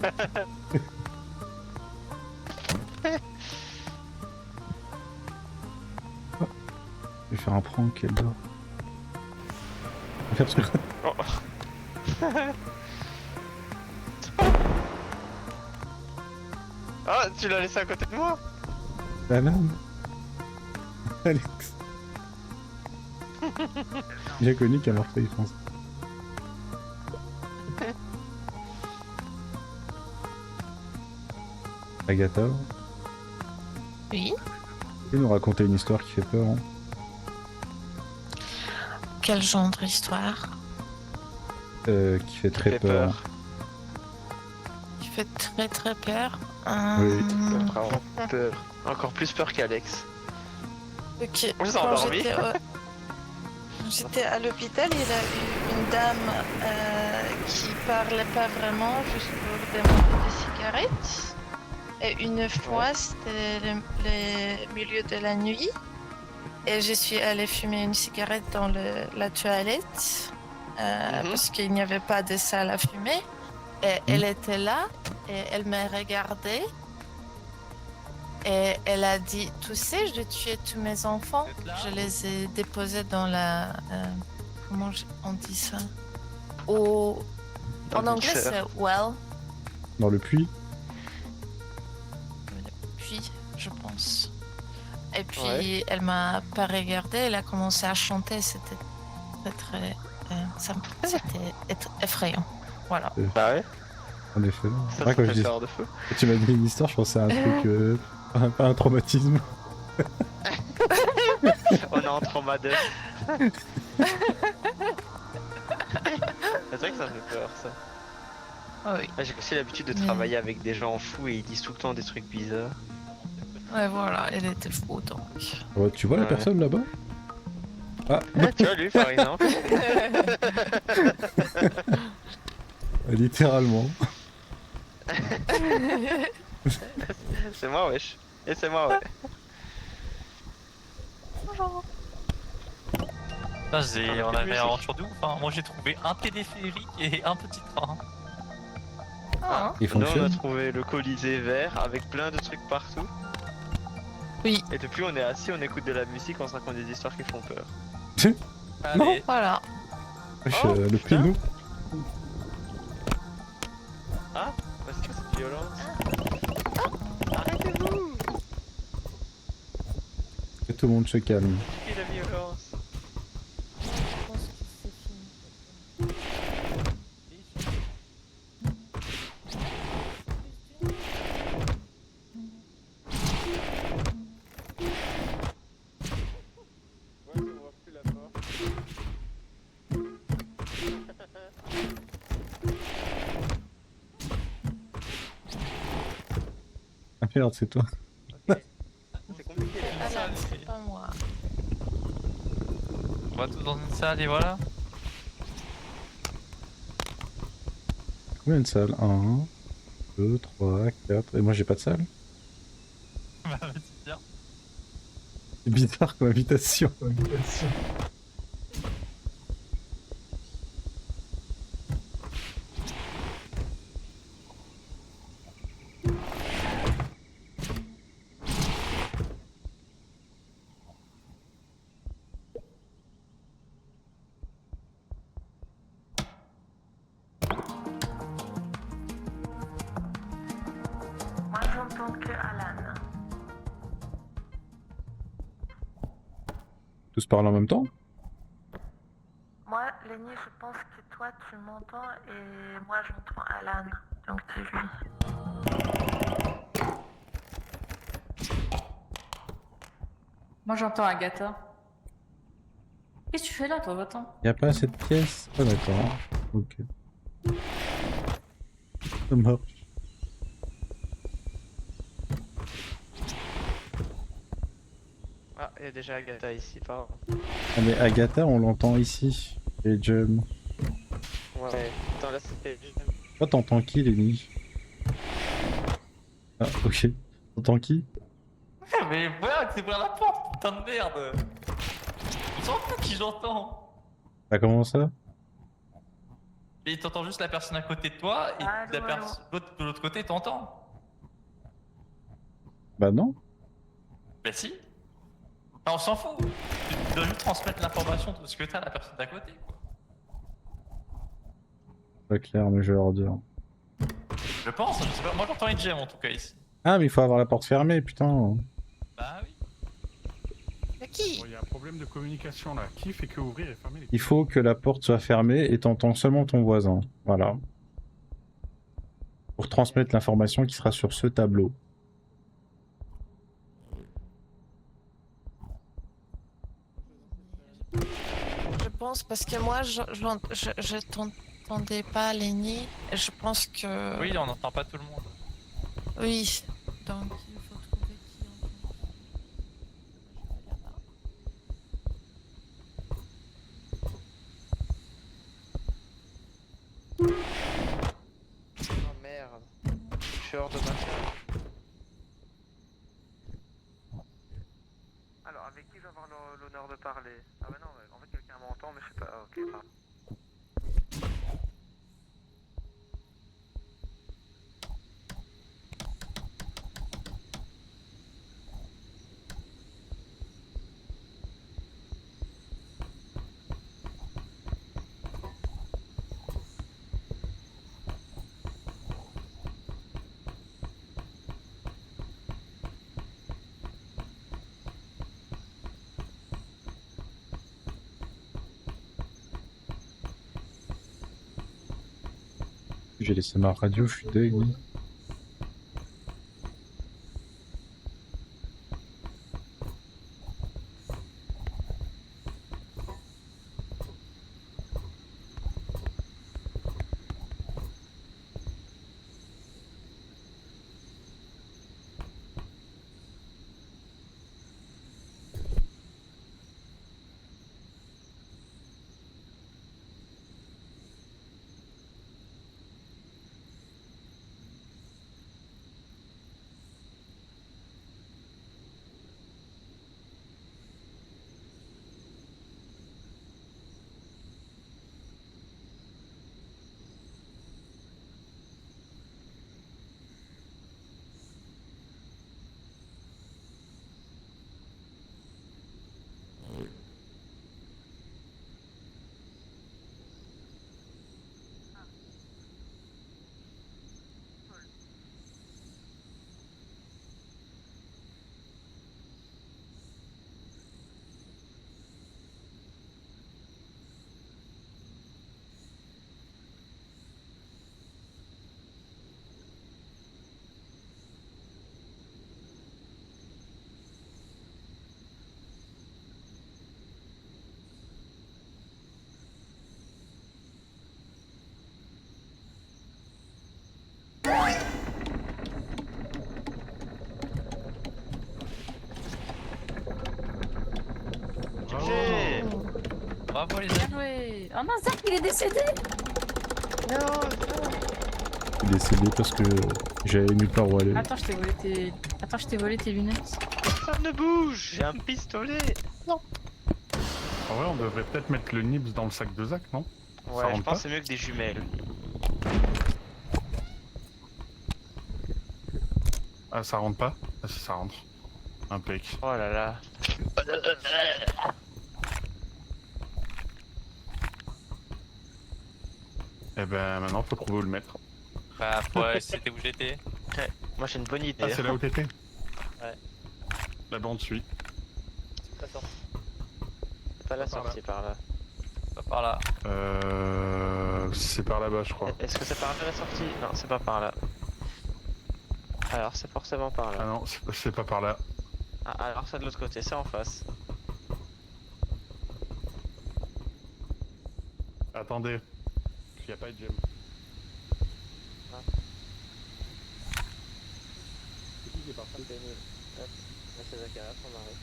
Je vais faire un prank, elle dort. On va faire parce que... Ah, tu l'as laissé à côté de moi. Banane. Alex. Bien connu qu'à Marseille, je pense. Agatha, Oui. tu peux nous raconter une histoire qui fait peur, hein? Quel genre d'histoire? Qui fait très Fait peur. peur. Qui fait très très peur. Oui. Vraiment peur. Encore plus peur qu'Alex. Ok. On s'est Quand endormi. j'étais à l'hôpital, il a eu une dame qui parlait pas vraiment, juste pour demander des cigarettes. Et une fois, c'était le milieu de la nuit. Et je suis allée fumer une cigarette dans la toilette. Parce qu'il n'y avait pas de salle à fumer. Et elle était là et elle m'a regardée. Et elle a dit, tu sais, je tué tous mes enfants. Je les ai déposés dans la... comment on dit ça? En le anglais, c'est mixeur. well. Dans le puits. Puis, je pense. Et puis, Ouais. elle m'a pas regardé. Elle a commencé à chanter. C'était très... c'était effrayant. Voilà. Bah ouais, En effet. ça, Ouais, ça quand, je fait dis... peur de feu. quand tu m'as dit une histoire, je pensais à un truc... pas un traumatisme. On est en trauma de... C'est vrai que ça fait peur, ça. Ah oui. J'ai aussi l'habitude de travailler avec des gens fous et ils disent tout le temps des trucs bizarres. Ouais, voilà. Elle était fou, donc. Ouais, tu vois la Ouais. personne là-bas? Ah, Tu vois, lui, par exemple. littéralement. C'est moi, wesh. Et c'est moi, ouais. Putain, on plus de avait une musique. aventure de ouf. Hein. Moi j'ai trouvé un téléphérique et un petit train. Ah, Il Nous, on a fonctionne. trouvé le Colisée vert avec plein de trucs partout. oui, Et depuis, on est assis, on écoute de la musique, on se raconte des histoires qui font peur. Allez, voilà. Wesh, Oh, le putain. piano. Ah, bah c'est quoi cette violence? Arrêtez-vous! Que tout le monde se calme. Et la violence. Je pense que c'est fini. Ouais, j'ouvre plus la porte. Ah merde, c'est toi. Ok. C'est compliqué là. Alan, c'est pas moi. on va tous dans une salle et voilà. Combien de salles? 1, 2, 3, 4. Et moi j'ai pas de salle? Bah vas-y, viens. C'est bizarre comme habitation. Moi, j'entends que Alan. Tous parlent en même temps? Moi, Lenny, je pense que toi, tu m'entends et moi, j'entends Alan. Donc, c'est lui. Moi j'entends Agatha. Qu'est-ce que tu fais là toi, va-t'en? Y a pas assez de pièces? Ah d'accord. Ok. Ça marche. Ah, il y a déjà Agatha ici, pardon. Ah mais Agatha on l'entend ici. Et Jem. Ouais. Attends, là c'était. Toi t'entends qui Lenny? Ah ok. T'entends qui? Mais voilà, c'est ouvrir la porte, putain de merde. On s'en fout qui j'entends. Ah comment ça? Mais t'entends juste la personne à côté de toi et Allô, la allô. personne de l'autre côté t'entend. Bah non. Bah si. Enfin, on s'en fout. Tu dois juste transmettre l'information de ce que t'as à la personne d'à côté. Quoi. Pas clair mais je vais leur dire. Je pense, je sais pas. Moi j'entends une gemme en tout cas ici. Ah mais il faut avoir la porte fermée putain. Bah oui. De qui? Bon, il y a un problème de communication là. Qui fait que ouvrir et fermer les Il faut que la porte soit fermée et t'entends seulement ton voisin. Voilà. Pour transmettre l'information qui sera sur ce tableau. Je pense parce que moi, je t'entendais pas, Lenny. Et je pense que. Oui, on n'entend pas tout le monde. Oui. Donc, il faut trouver qui entend. Oh merde. Je suis hors de ma salle. Alors, avec qui je vais avoir l'honneur de parler? Ah bah non, en fait quelqu'un m'entend, mais je sais pas. Ah, ok, pardon. J'ai laissé ma radio, je suis dégueu. Bravo les Bien amis. joué. Oh mince, Zach, il est décédé. Non, Il est décédé parce que j'avais nulle part où aller. Attends, je t'ai volé tes lunettes. personne ne bouge. J'ai un pistolet. En vrai, on devrait peut-être mettre le Nibs dans le sac de Zach, non? Ouais, rentre je pense pas que c'est mieux que des jumelles. Ah, ça rentre pas? Ah si, ça rentre. Impec. Oh là là. Eh ben, maintenant, faut trouver où le mettre. Bah, ouais, c'était où j'étais. Moi j'ai une bonne idée. Ah, c'est là où t'étais? Ouais. Là-bas, on te suit. Pas sorti. C'est pas la Par là. sortie par là. Pas par là. C'est par là-bas, je crois. Est-ce que c'est par là la sortie? Non, c'est pas par là. Alors c'est forcément par Ah là. non, c'est pas par là. Ah, alors c'est de l'autre côté, c'est en face. Attendez. Il y a pas de gemme. Là c'est Zacharias, son mari.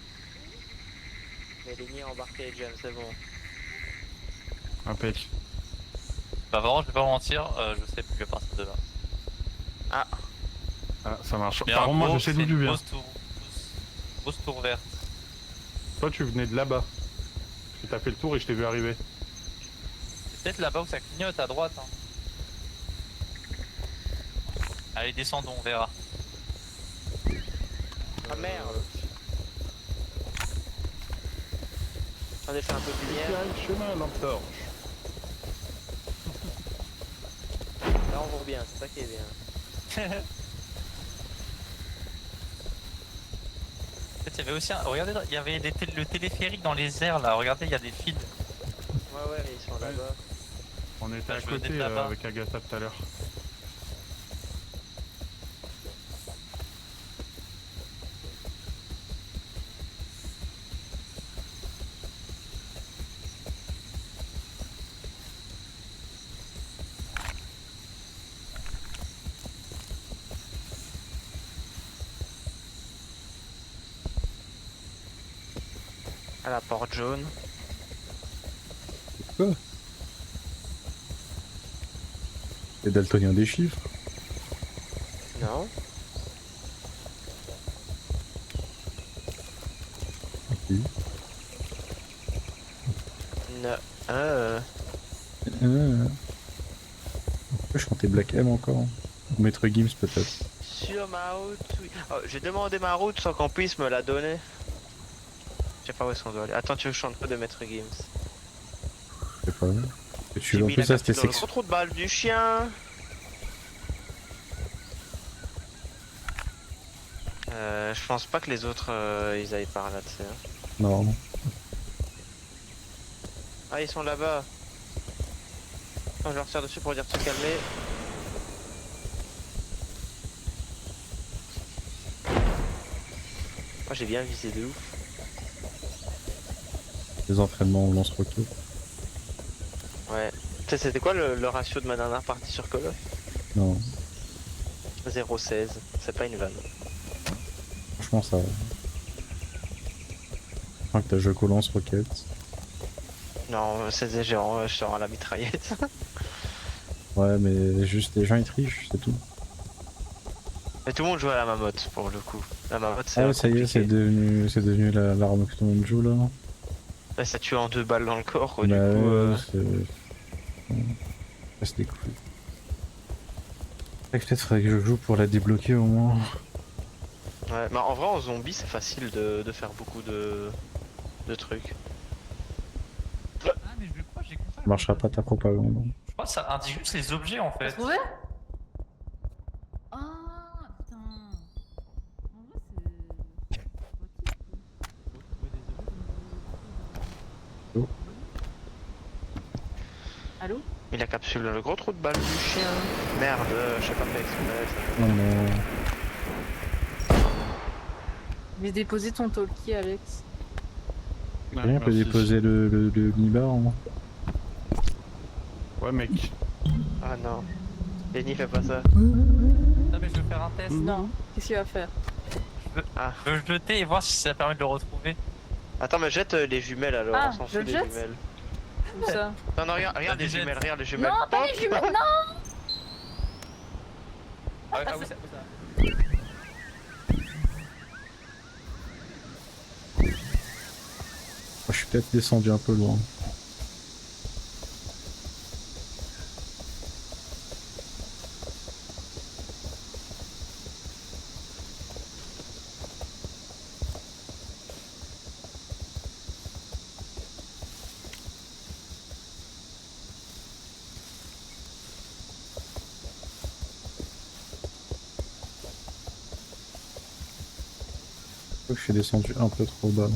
Mais Lenny a embarqué les gemmes, c'est bon. Impec. Bah, vraiment, je vais pas mentir, je sais plus à partir de là. Ah, ça marche. Mais Par en contre, moi, gros, je sais c'est d'où une tu viens. grosse tour verte. Toi, tu venais de là-bas. Et t'as fait le tour et je t'ai vu arriver. C'est peut-être là-bas où ça clignote à droite. Hein. Allez, descendons, on verra. Ah merde. On a fait un peu de lumière. le chemin, lampe torche. Là on voit bien, c'est ça qui est bien. En fait, il y avait aussi un... Regardez, il y avait le téléphérique dans les airs là. Regardez, il y a des fils. Ouais, mais ils sont là-bas. On était Ah, à je venais côté de là-bas. avec Agatha tout à l'heure. À la porte jaune. Quoi? Les daltoniens des chiffres. Non. Ok. Non. Pourquoi je chantais Black M encore? Ou Maître Gims peut-être. Sur ma route, oui. Oh, j'ai demandé ma route sans qu'on puisse me la donner. Je sais pas où est-ce qu'on doit aller. Attends, tu veux que je chante quoi de Maître Gims? Je sais pas. Et tu J'ai veux en mis plus la ça c'était capsule dans le sexy. gros trou de balle du chien. Je pense pas que les autres ils aillent par là, tu sais. Non. Ah, ils sont là-bas. Oh, je leur tire dessus pour dire de se calmer. Oh, j'ai bien visé de ouf. Les entraînements au lance-roquettes. Ouais. Tu sais, c'était quoi le ratio de ma dernière partie sur Call of? Non. 0,16. C'est pas une vanne. Franchement ça va. Je crois que t'as joué qu'au lance-roquettes. Non, c'est des géants, je sors à la mitraillette. Ouais mais juste les gens ils trichent, c'est tout. Mais tout le monde joue à la mamotte pour le coup. La mamotte c'est Ah ouais, ça y est, c'est devenu l'arme que tout le monde joue là. Là, ça tue en 2 balles dans le corps quoi, Bah du coup. ouais, c'est... Ça se découle. Peut-être faudrait que je joue pour la débloquer au moins. Ouais, mais en vrai en zombie c'est facile de faire beaucoup de trucs. Ah, mais je crois, j'ai compris. Ça marchera pas ta propagande. Je crois que ça indique juste les objets en fait. Trouvé? Ah putain. En vrai, Oh. Allô? Mais la capsule dans le gros trou de balle du chien. Merde, je sais pas fait exprès. Non non. J'ai déposé ton talkie, Alex. Quelqu'un peut déposer le minibar hein. Ouais, mec. Ah non. Lenny fais pas ça. Non, mais je veux faire un test. Non, qu'est-ce qu'il va faire? Je veux jeter et voir si ça permet de le retrouver. Attends, mais jette les jumelles alors, Ah, on s'en je fout le des jette jumelles. Où ça? Non, non, regarde les jumelles, regarde les jumelles. Non, pas les jumelles, non! Ah, où ça, où ça? Je suis peut-être descendu un peu loin. Je suis descendu un peu trop bas.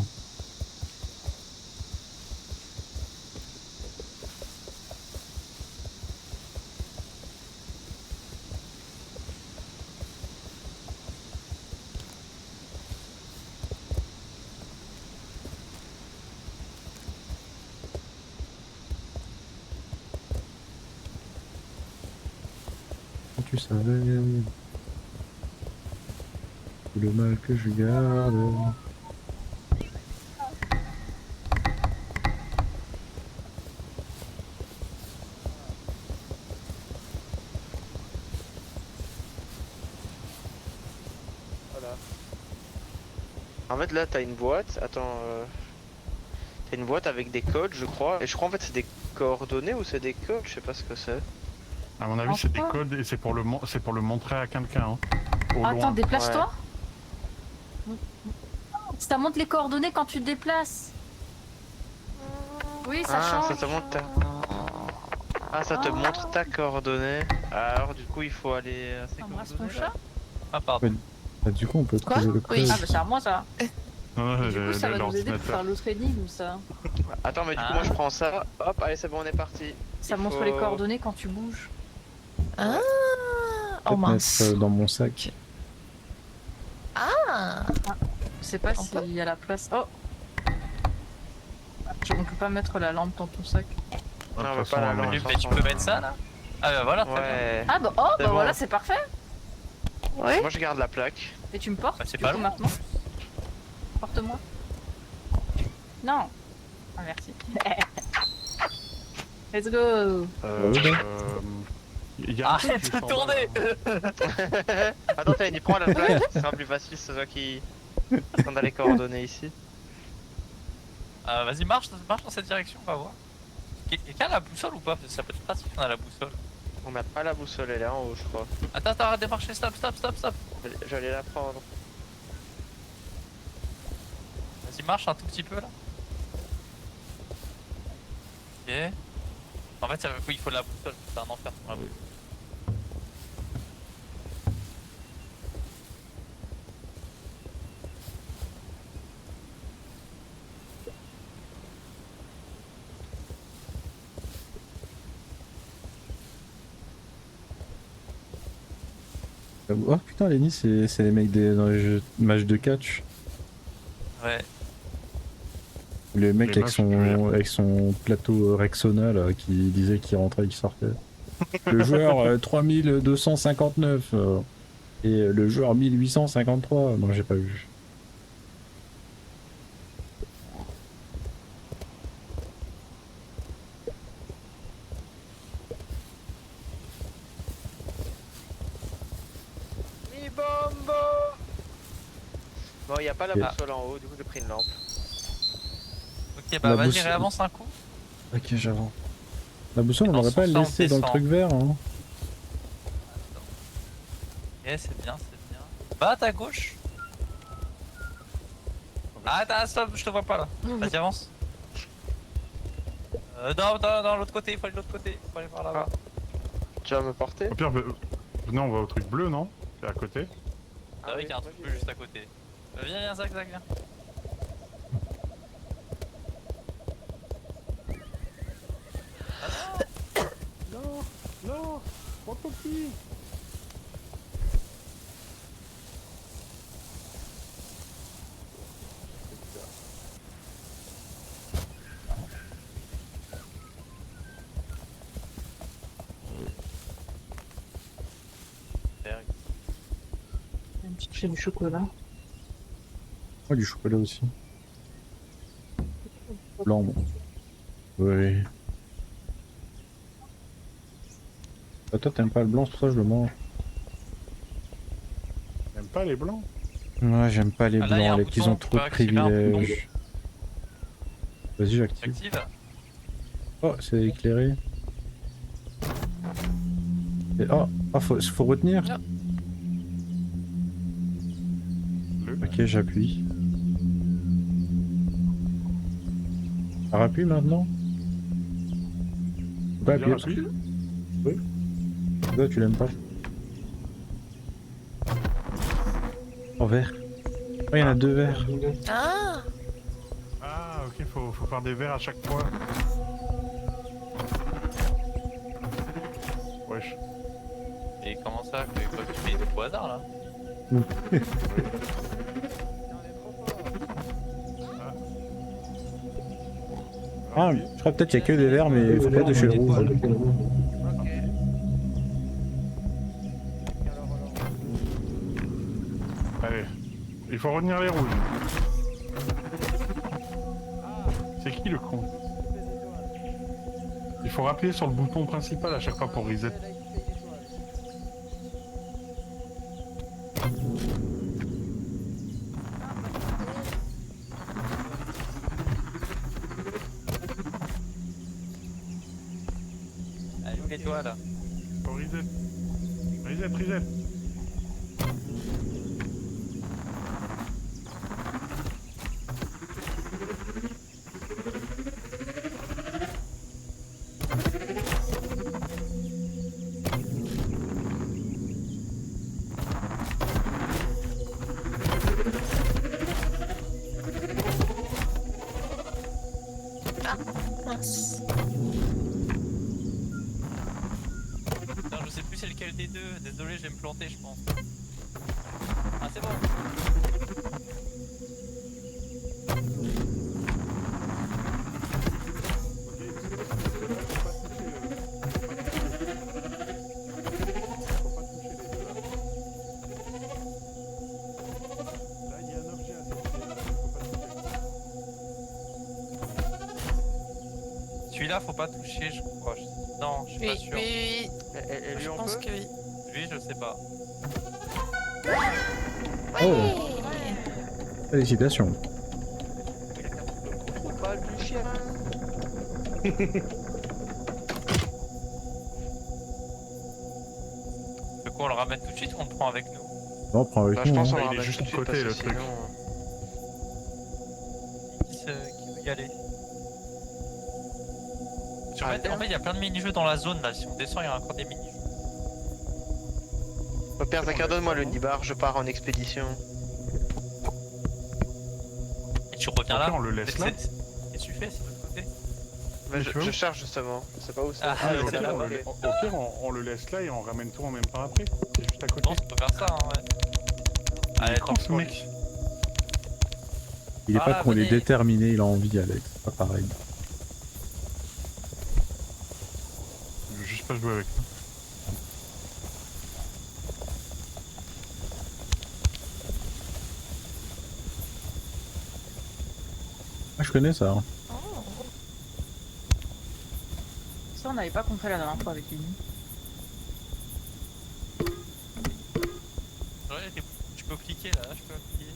Tu savais tout le mal que je garde. Voilà. En fait, là, t'as une boîte. Attends. T'as une boîte avec des codes, je crois. Et je crois en fait c'est des coordonnées ou c'est des codes, je sais pas ce que c'est. À mon avis, c'est des codes et c'est pour le montrer à quelqu'un. Hein, au Attends, loin. déplace-toi. Ça montre les coordonnées quand tu te déplaces. Oui, ça change. Ça te montre ta... Ah, ça te montre ta coordonnée. Alors, du coup, il faut aller à ces Embrasse ton coordonnées, là. chat. Ah, pardon. Bah, du coup, on peut Quoi trouver le code. Oui. Ah bah c'est à moi ça. Non, non, Du coup ça va nous aider pour faire l'ordinateur. l'autre énigme ça. Attends, mais du coup, moi je prends ça. Hop, allez, c'est bon, on est parti. Ça Il montre faut- les coordonnées quand tu bouges. Ah, oh Peut-être mince. mettre dans mon sac. Ah, Je sais pas On s'il y a la place. Oh. On peut pas mettre la lampe dans ton sac. Non, De mais toute pas la façon, lampe. Mais tu peux mettre ça là? Ah bah voilà, très bien. Ouais. Ah bah oh C'est bah bon. voilà c'est parfait. ouais. Moi je garde la plaque. Et tu me portes Bah, c'est du pas coup, long. maintenant. Porte-moi. Non. Ah merci. Let's go. Il y a un truc Arrête qui de s'en tourner! va. Attends, t'as une, prends la plaque, ce sera plus facile, c'est toi qui. On a les coordonnées ici. Vas-y, marche dans cette direction, on va voir. Quelqu'un a la boussole ou pas? Parce que ça peut être pratique si on a la boussole. On n'a pas la boussole, elle est en haut, je crois. Attends, arrête de marcher, stop. J'allais la prendre. Vas-y, marche un tout petit peu là. Ok. En fait, oui, il faut la boussole, c'est un enfer pour la boussole. Oh putain, Lenny, c'est les mecs dans les jeux matchs de catch. Ouais. Le mec Les avec son plateau Rexona là, qui disait qu'il rentrait et qu'il sortait. Le joueur 3259 et le joueur 1853. Non, j'ai pas vu. Mi bombo. Bon, y a pas la Ok. boussole en haut, du coup j'ai pris une lampe. Ok, bah La vas-y, boussole. réavance un coup. Ok, j'avance. La boussole, Et on dans aurait ce pas sens-là, on laissé dans le descend. truc vert. Hein. Ok, c'est bien. Va à ta gauche. Ah, stop, je te vois pas là. Vas-y, avance. Dans l'autre côté, il faut aller de l'autre côté. Il faut aller par là-bas. Tu vas me porter? Au pire, venez, on va au truc bleu, non? C'est à côté. Ah oui, il y a un truc bleu juste à côté. Viens, Zach, viens. Non, non, mon petit. Un petit crème du chocolat. Oh, du chocolat aussi. Blanc, bon. Oui. Bah, toi, t'aimes pas le blanc, c'est pour ça que je le mange. T'aimes pas les blancs? Ouais, j'aime pas les Ah, là, y a un blancs, ils bouton, ont tu trop peux de activer un bouton. privilèges. Vas-y, j'active. Active. Oh, c'est éclairé. Et, oh, faut retenir. Non. Ok, j'appuie. Appuie maintenant. Faut pas Bien appuyer. appuyé. Oui. Toi, tu l'aimes pas. En vert. Oh, il y en a 2 verts. Ah, Ah, ok, faut faire des verres à chaque fois. Wesh. Et comment ça? Quoi, tu fais des au hasard là? Ah, je crois peut-être qu'il y a que des verts, mais faut pas toucher le rouge. Ok. Allez, il faut retenir les rouges. C'est qui le con? Il faut rappuyer sur le bouton principal à chaque fois pour reset. Allez, où l'étoile? Faut reset. Reset. mince. Non, je sais plus c'est lequel des deux. Désolé, je vais me planter, je pense. Ah, c'est bon. Celui-là, faut pas toucher, je crois. Non, je suis pas Oui, sûr. oui, Et lui, je on pense peut que oui. Lui, je sais pas. Oh, félicitations. Faut pas du chien. Du coup, on le ramène tout de suite ou on le prend avec nous? Non, prends avec Bah, je nous. pense Hein. qu'on Il est ramène juste tout de à suite côté, parce que le truc. sinon, Qui veut y aller? Ah, En fait, il y a plein de mini-jeux dans la zone là. Si on descend, il y a encore des mini-jeux. Père Zachar, donne-moi le nibar, je pars en expédition. Et tu reviens là. Ok, on le laisse là. Et tu fais, c'est de l'autre côté. Bah, tu veux je charge justement, je sais pas où c'est. Ah, Ah, c'est au là, pire, ouais. au pire, on le laisse là et on ramène tout en même temps après. C'est juste à côté. Non, on peut faire ça, hein, ouais. Il Allez, est con, tant ce pis. mec. Il est pas Ah, con, il est venez. déterminé, il a envie, Alex. C'est pas pareil. Je veux juste pas jouer avec. Ah, je connais ça. Hein. Oh. Ça, on n'avait pas compris la dernière fois avec lui. Ouais, tu peux cliquer là, je peux appuyer.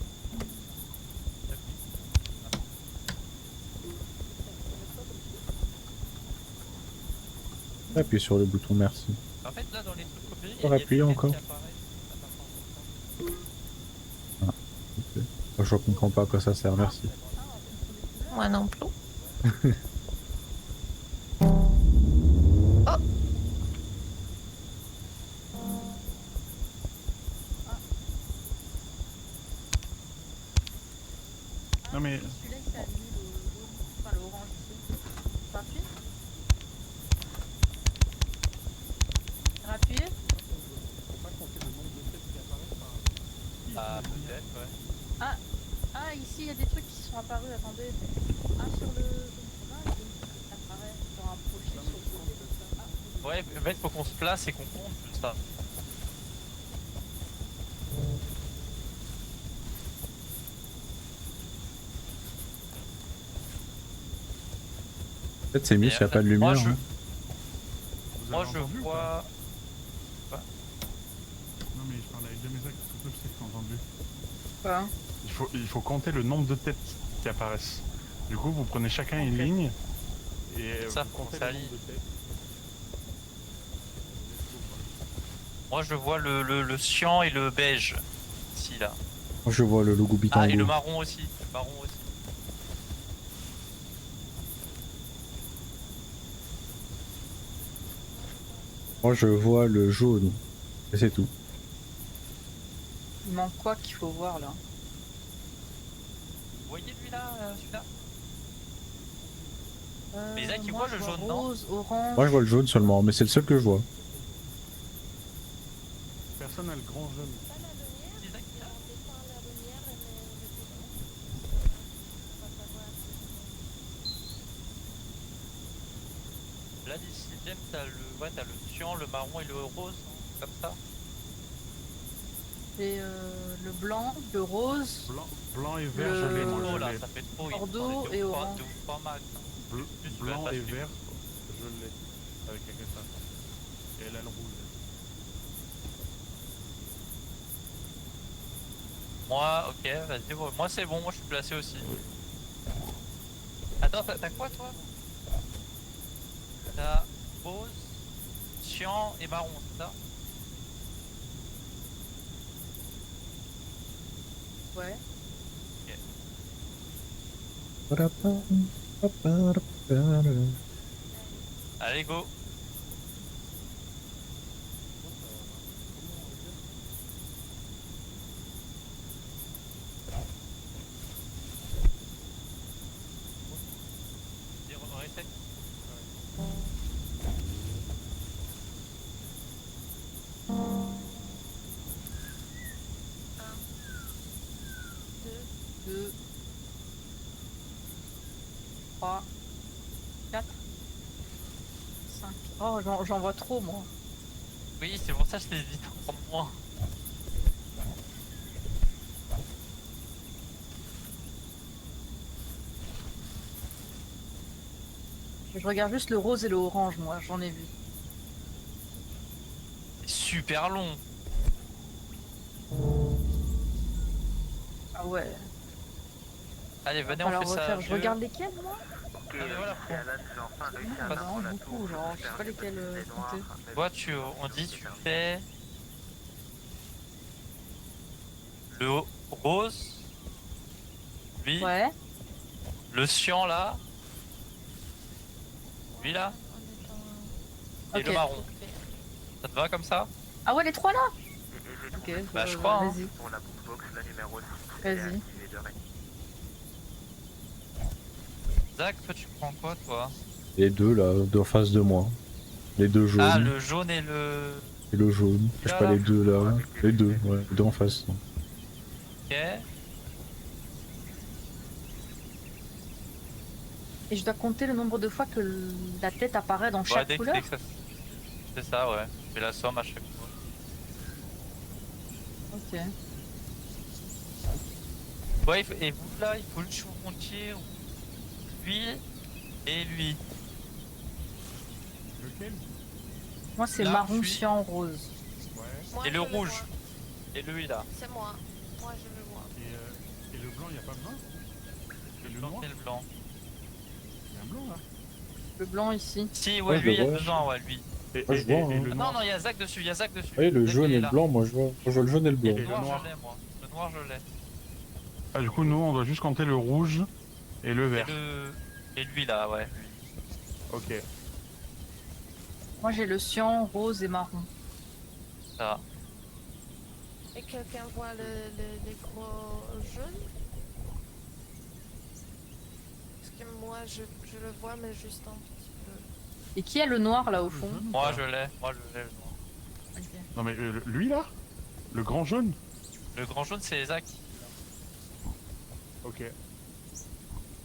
Appuie sur le bouton, merci. En fait, là dans les trucs copiés, Faut appuyer encore. Ok. Moi, je comprends pas à quoi ça sert, merci. Moi non plus. Non mais. Celui-là, il s'est allumé le jaune, enfin le orange ici. Rappuie. Rappuie. Ah, peut-être, ouais. Ah, ici, il y a des trucs qui sont apparus, attendez. Ah, sur le jaune chemin, il y a des trucs qui apparaissent sur un profil sur le côté comme ça. Ah, Ouais, en fait, faut qu'on se place et qu'on compte, juste ça. Peut-être c'est mieux s'il n'y a pas de lumière. Moi, hein. Moi, Vous je avez entendu ou vois. Quoi? Il faut compter le nombre de têtes qui apparaissent. Du coup, vous prenez chacun une Ok. ligne et Ça, vous comptez ça le nombre lie. de têtes. Moi, je vois le cyan et le beige. Ici, là. Moi, je vois le logo Ah, et le Bitango. marron aussi. Le marron aussi. Moi, je vois le jaune. Et c'est tout. Il manque quoi qu'il faut voir là? Vous voyez lui là, celui-là? Mais Isaac, tu Moi, vois je le vois jaune, non? rose, orange. Moi, je vois le jaune seulement, mais c'est le seul que je vois. Personne n'a le grand jaune. Isaac, il y a- Là, d'ici, James, t'as le cyan, le marron et le rose, hein, comme ça. J'ai le blanc, le rose, Blanc et vert, je l'ai, moi, Oh je là, l'ai. ça fait trop. Il Bordeaux faut et deux orange. ou trois max. Hein. Plus, tu Blanc vas pas et suivre. vert, je l'ai. Avec quelqu'un ça. Et elle a le rouge. Moi, ok, vas-y, moi c'est bon, moi je suis placé aussi. Attends, t'as quoi toi? T'as rose, cyan et marron, c'est ça? Ouais. Allez, go! Reset. Deux, 3, 4, 5. Oh, j'en vois trop, moi. Oui, c'est pour ça que je t'ai dit d'en prendre moins. Je regarde juste le rose et le orange, moi, j'en ai vu. C'est super long. Ah ouais. Allez, venez, on Alors fait ça. refaire. Je regarde lesquels, moi? Ok, mais voilà, si Alan j'ai enfin réussi à Ah, atteindre vraiment la beaucoup, tour, genre, je sais j'espère pas que lesquels les noirs, compter. mais Toi, bon, on dit, tu c'est un- fais le rose, lui, Ouais. le cyan là, lui là, et Ok. le marron. Ça te va comme ça? Ah ouais, les trois là? Et j'ai Ok, Bah, je crois, hein. vas-y. pour la boombox, le numéro 6 Vas-y. est activé de Rennes. Zach, toi, tu prends quoi, toi? Les deux là, en face de moi. Les deux Ah, jaunes le jaune et le... et le jaune. Je sais pas, Là. les deux là. Les deux, ouais, les deux en face. Ok. Et je dois compter le nombre de fois que la tête apparaît dans Ouais, chaque dès couleur. que ça... C'est ça, ouais. Je fais la somme à chaque fois. Ok. Ouais, et vous là, il faut le choisir lui et lui. Lequel? Moi, c'est Là, marron, puis- cyan, rose. Ouais. Moi, Et le je rouge. vois. Et lui là. C'est moi. Moi, je le vois. Et le blanc, il a pas besoin? Et le Blanc noir? et le blanc. Il y a un blanc là. Le blanc ici. Si, ouais, Ouais, je lui, le il a vois. besoin, ouais, lui. Et, Moi, je vois, hein. le Non, noir. non, il y a Zach dessus, il y a Zach dessus. Oui, le Zach, jaune il est et le là. blanc, moi je vois. Moi, je vois le jaune et le Et blanc. le noir, noir. je l'ai, moi. Le noir, je l'ai. Ah, du coup, nous, on doit juste compter le rouge et le Et, vert. et lui là, ouais. Lui. Ok. Moi, j'ai le cyan, rose et marron. Ça. Et quelqu'un voit les gros jaunes? Parce que moi, je le vois, mais juste un petit peu. Et qui a le noir là au fond? Moi, je l'ai. Moi, je l'ai, le noir. Ok. Non, mais lui là? Le grand jaune? Le grand jaune, c'est Zach. Ok.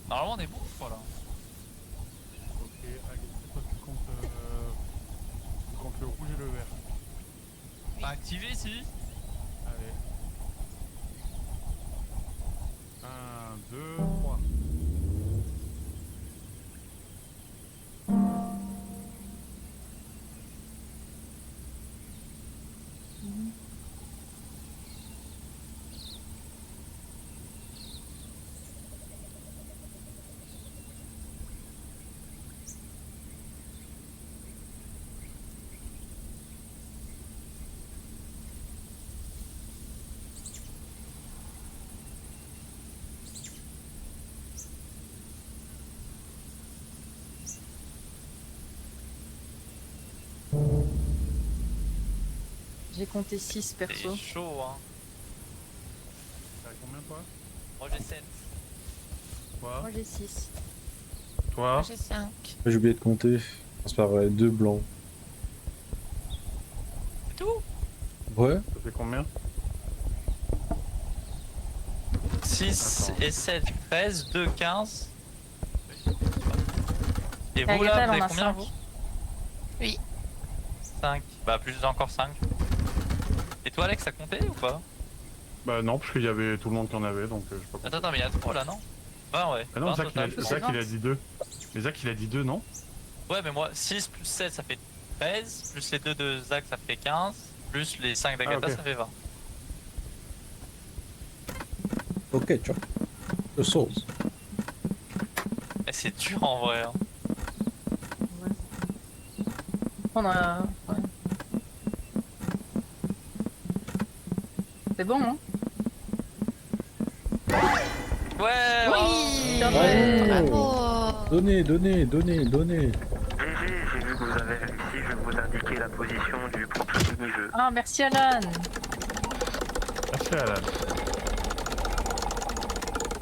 Normalement, on est bon, je crois, là. Ok, allez, toi tu comptes le rouge et le vert. Pas activé, si. Allez. 1, 2, 3. J'ai compté 6 perso. C'est chaud, hein. T'as combien toi? Moi j'ai 7. Toi? Moi j'ai 6. Toi? Moi j'ai 5. J'ai oublié de compter. Ça paraît 2 blancs. C'est tout? Ouais. Ça fait combien? 6 Attends. et 7, 13, 2, 15. Et vous Agatha, là, elle vous en avez a combien 5. vous? Oui. 5. Bah plus encore 5. Et toi Alex, ça comptait ou pas? Bah non, parce qu'il y avait tout le monde qui en avait, donc je sais pas. Attends, mais il y a 3 là, non? 20 ouais. Ah non, 20 Zach, total. Zach, il a dit 2. Mais Zach il a dit 2, non? Ouais, mais moi 6 plus 7 ça fait 13, plus les 2 de Zach ça fait 15, plus les 5 d'Agatha Ah, ok. ça fait 20. Ok, tu vois. The Souls. Et c'est dur en vrai. Hein. On a. Ouais. C'est bon, hein? Ouais, Oui, bravo. bien joué. Bravo. Donnez. GG, j'ai vu que vous avez réussi, je vais vous indiquer la position du prochain mini-jeu. Ah, merci Alan. Merci Alan.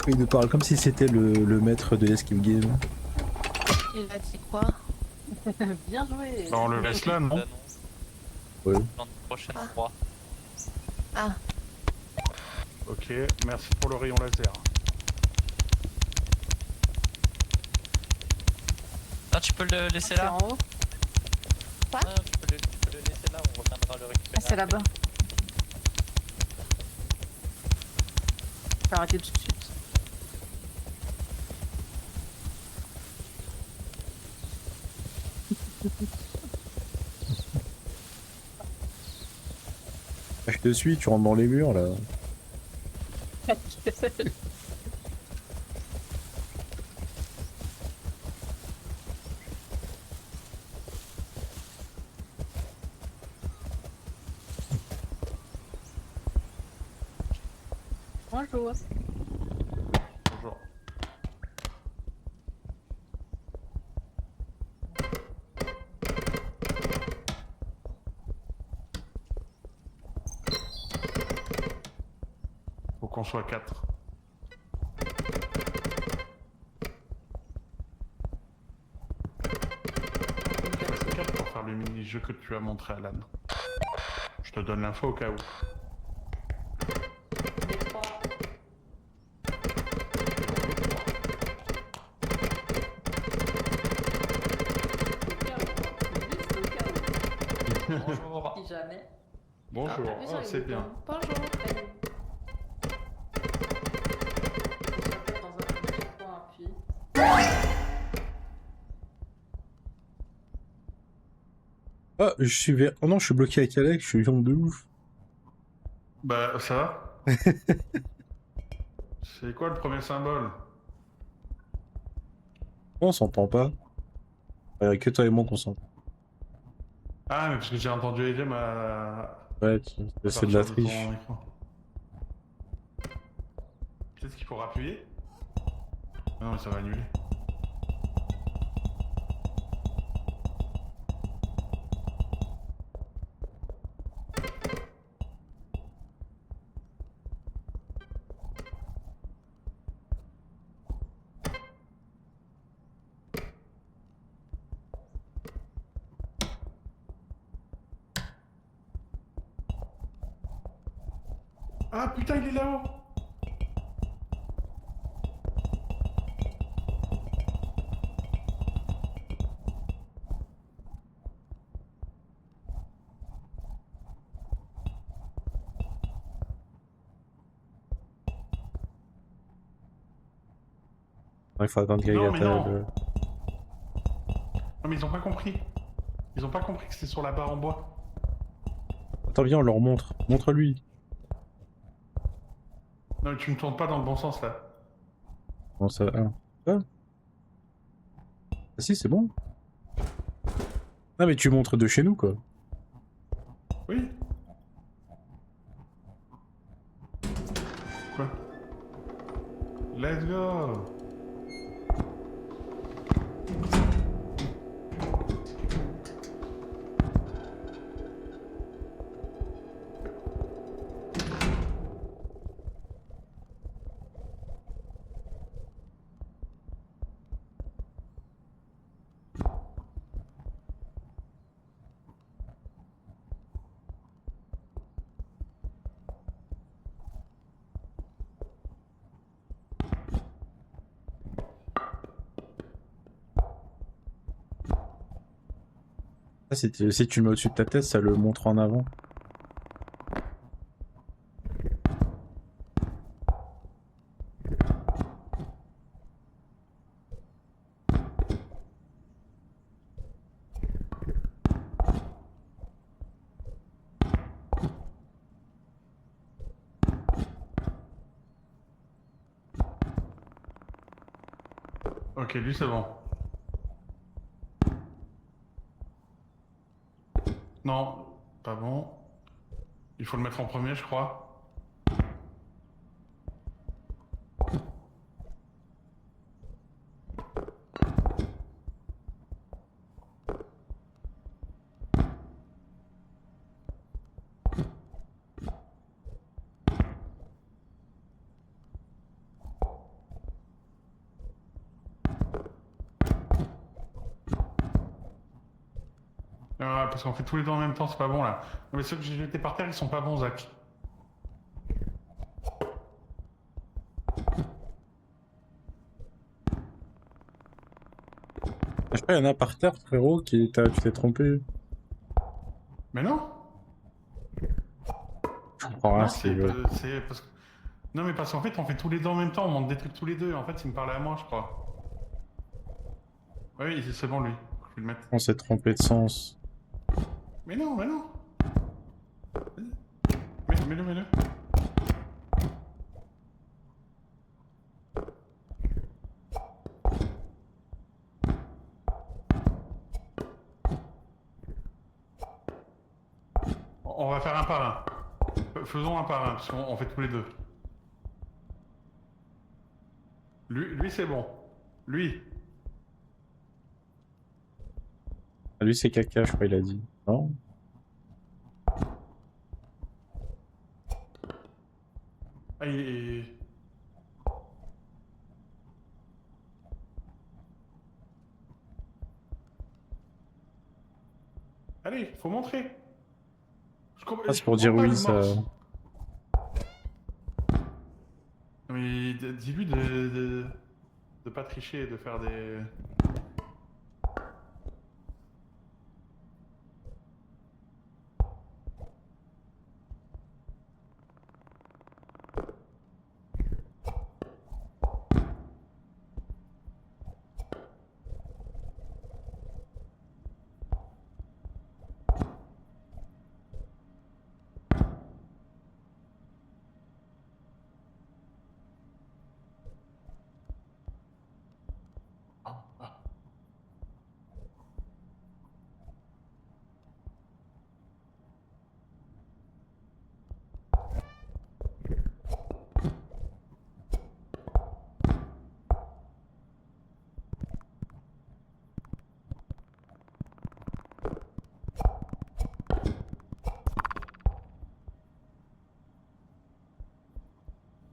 Il nous parle comme si c'était le maître de l'escape game. Il a dit quoi? Bien joué. Bah, on le laisse là, non? L'annonce Ouais. dans le prochain endroit. Ok, merci pour le rayon laser. Ah, tu peux le laisser C'est là? en haut. Ah, tu peux le laisser là, on reviendra le récupérer. Ah, c'est là-bas. Faut arrêter tout de suite. Je te suis, tu rentres dans les murs là. Bonjour. Bonjour. Faut qu'on soit 4. C'est 4 pour faire le mini-jeu que tu as montré à Alan. Je te donne l'info au cas où. Bonjour. Si jamais. Bonjour, oh, c'est bien. Bonjour. Ah, je suis vers... Oh non, je suis bloqué avec Alex, je suis viande de ouf. Bah, ça va? C'est quoi le premier symbole? On s'entend pas. Que toi et moi qu'on s'entend. Ah, mais parce que j'ai entendu Eden Ouais, c'est de la ton triche. écran. Peut-être qu'il faut appuyer? Non, mais ça va annuler. Ah putain, il est là-haut! Il faut attendre Non, mais qu'Agatha... non. Non, mais ils ont pas compris. Ils ont pas compris que c'était sur la barre en bois. Attends, viens, on leur montre. Montre-lui. Non, mais tu me tournes pas dans le bon sens là. Comment ça... Ah, si, c'est bon. Ah, mais tu montres de chez nous, quoi. Oui. Quoi? Let's go! Ça, si tu le mets au-dessus de ta tête, ça le montre en avant. Ok, lui c'est bon. Non, pas bon. Il faut le mettre en premier, je crois. Parce qu'on fait tous les deux en même temps, c'est pas bon là. Non, mais ceux que j'ai jetés par terre, ils sont pas bons, Zach. Je sais pas, il y en a par terre, frérot, tu t'es trompé. Mais non. Je comprends rien, Non, c'est... parce que... Non, mais parce qu'en fait, on fait tous les deux en même temps, on monte des trucs tous les deux. En fait, il me parlait à moi, je crois. Oui, c'est bon, lui. Je vais le mettre. On s'est trompé de sens. Mais non, mais non. Mets-le, mets-le. On va faire un par un. Faisons un par un, parce qu'on fait tous les deux. Lui c'est bon. Lui. Lui, c'est caca, je crois, il a dit. Non? Ah, Allez, faut montrer. Ah, c'est pour dire oui, ça... Mais dis-lui de pas tricher et de faire des...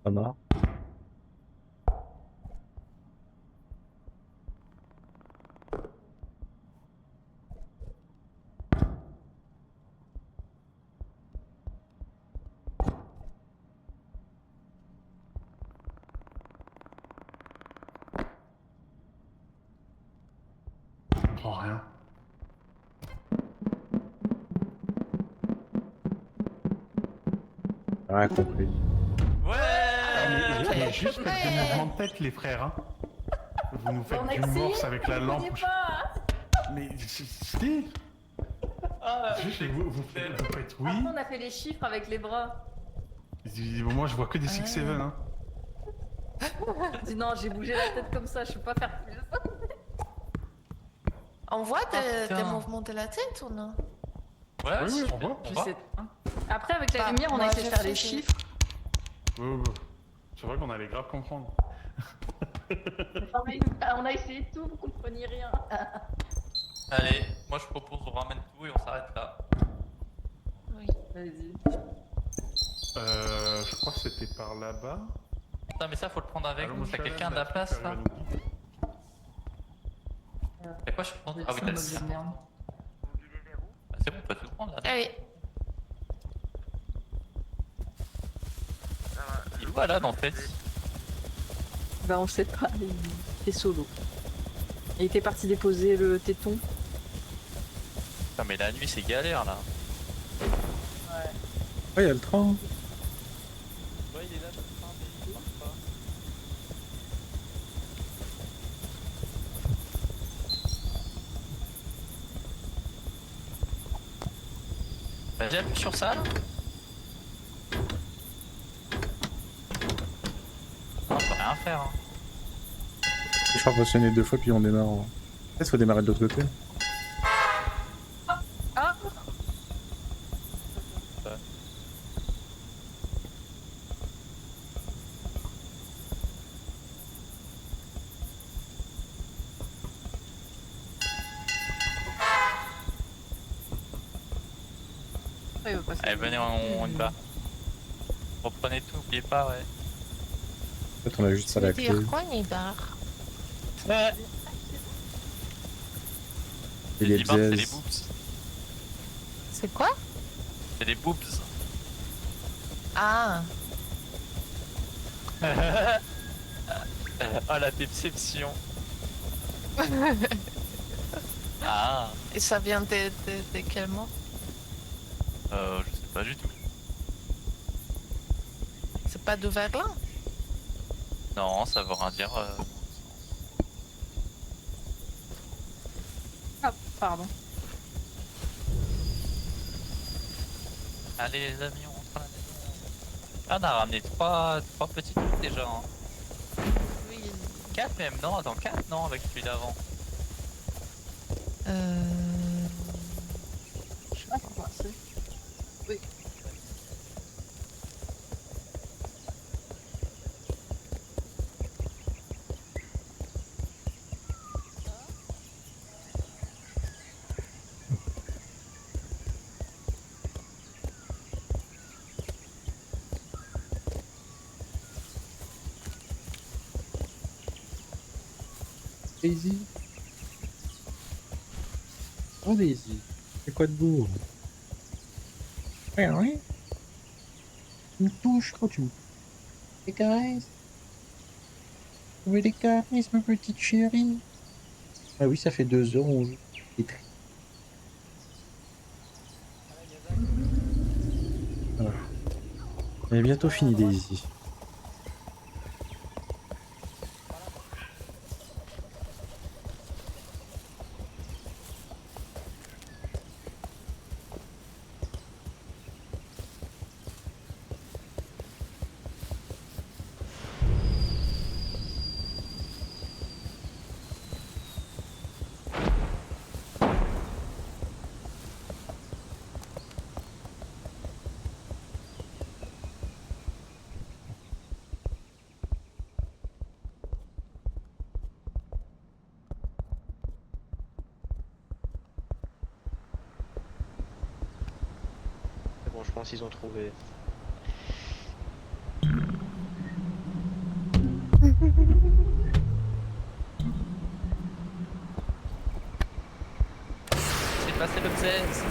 Ça marche. Oh, rien. Rien compris. Mais juste avec des mouvements de tête, les frères, hein. Vous nous faites du morse avec la lampe. Mais si. Juste, vous faites oui. Après, on a fait les chiffres avec les bras. Moi, je vois que des 6-7, hein. Dis non, j'ai bougé la tête comme ça, je peux pas faire plus. On voit des putain. mouvements de la tête ou non? Ouais, Oui, on voit. on voit. Après, avec la Bah, lumière, on a moi, essayé de j'ai faire fait les des- chiffres. Oui. C'est vrai qu'on allait grave comprendre. On a essayé tout, vous compreniez rien. Allez, moi je propose on ramène tout et on s'arrête là. Oui. Vas-y. Je crois que c'était par là-bas. Putain, mais ça faut le prendre avec Allons, nous. T'as Michel, quelqu'un de la place là? Y'a quoi je prends? Ah oui, t'as le de merde. Bah, c'est bon, on peut tout prendre là. Ah oui. Il est pas là en fait. Bah, on sait pas, il était solo. Il était parti déposer le téton. Putain, mais la nuit c'est galère là. Ouais, y'a le train. Ouais, il est là, le train, mais il marche pas. Vas-y, appuie sur ça là. Non, on peut rien faire. Hein. Je crois qu'on va sonner 2 fois puis on démarre. Peut-être faut démarrer de l'autre côté. Ah il va passer. Allez, venez, on y va. Reprenez tout, n'oubliez pas, ouais. En fait, on a juste ça Ça la veut clé. dire quoi, Nidar? Et les Libar, c'est les dièses. boobs. C'est quoi? C'est les boobs. Ah, Oh la déception. Ah, et ça vient de quel mot? je sais pas du tout. C'est pas de Verlin? Non, ça veut rien dire. Ah, pardon. Allez les amis, on rentre à la maison. Ah, on a ramené 3 petits trucs déjà. Hein. Oui. 4 même, non, attends, 4 non, avec celui d'avant. Ah, c'est passé. Oui. Daisy. Oh Daisy. C'est quoi de beau? Oui. Tu me touches quand tu me... Des caresses. Tu veux des caresses, ma petite chérie? Ah oui, ça fait 2 heures, on joue. Voilà. On est bientôt fini Daisy. C'est bon, je pense qu'ils ont trouvé. C'est passé l'obsèse.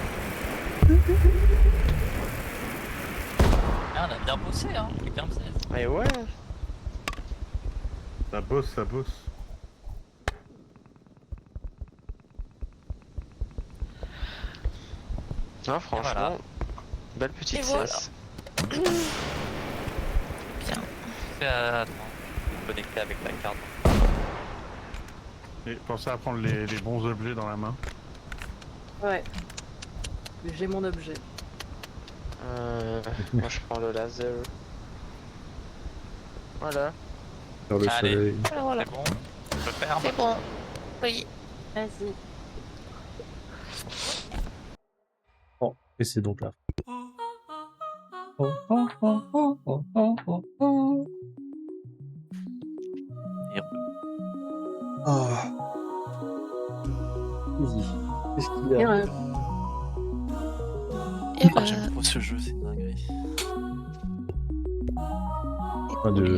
Ah, on a bien bossé, hein, avec un obsèse. Et ouais. Ça bosse, ça bosse. Non, franchement, voilà. belle petite Et voilà. cesse. Attends, connecté avec la carte. Et pensez à prendre les bons objets dans la main. Ouais. J'ai mon objet. Moi je prends le laser. Voilà. Sur le Allez. soleil. Voilà. C'est bon, je ferme. C'est bon. Oui. Vas-y. Oh, et c'est donc là. Oh, oh, oh, oh, oh, oh, oh, oh. Et Ah. Easy. Qu'est-ce qu'il y a? Ah, j'aime trop ce jeu, c'est une dinguerie.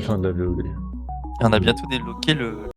Fin de la VOD. Et on a bientôt débloqué le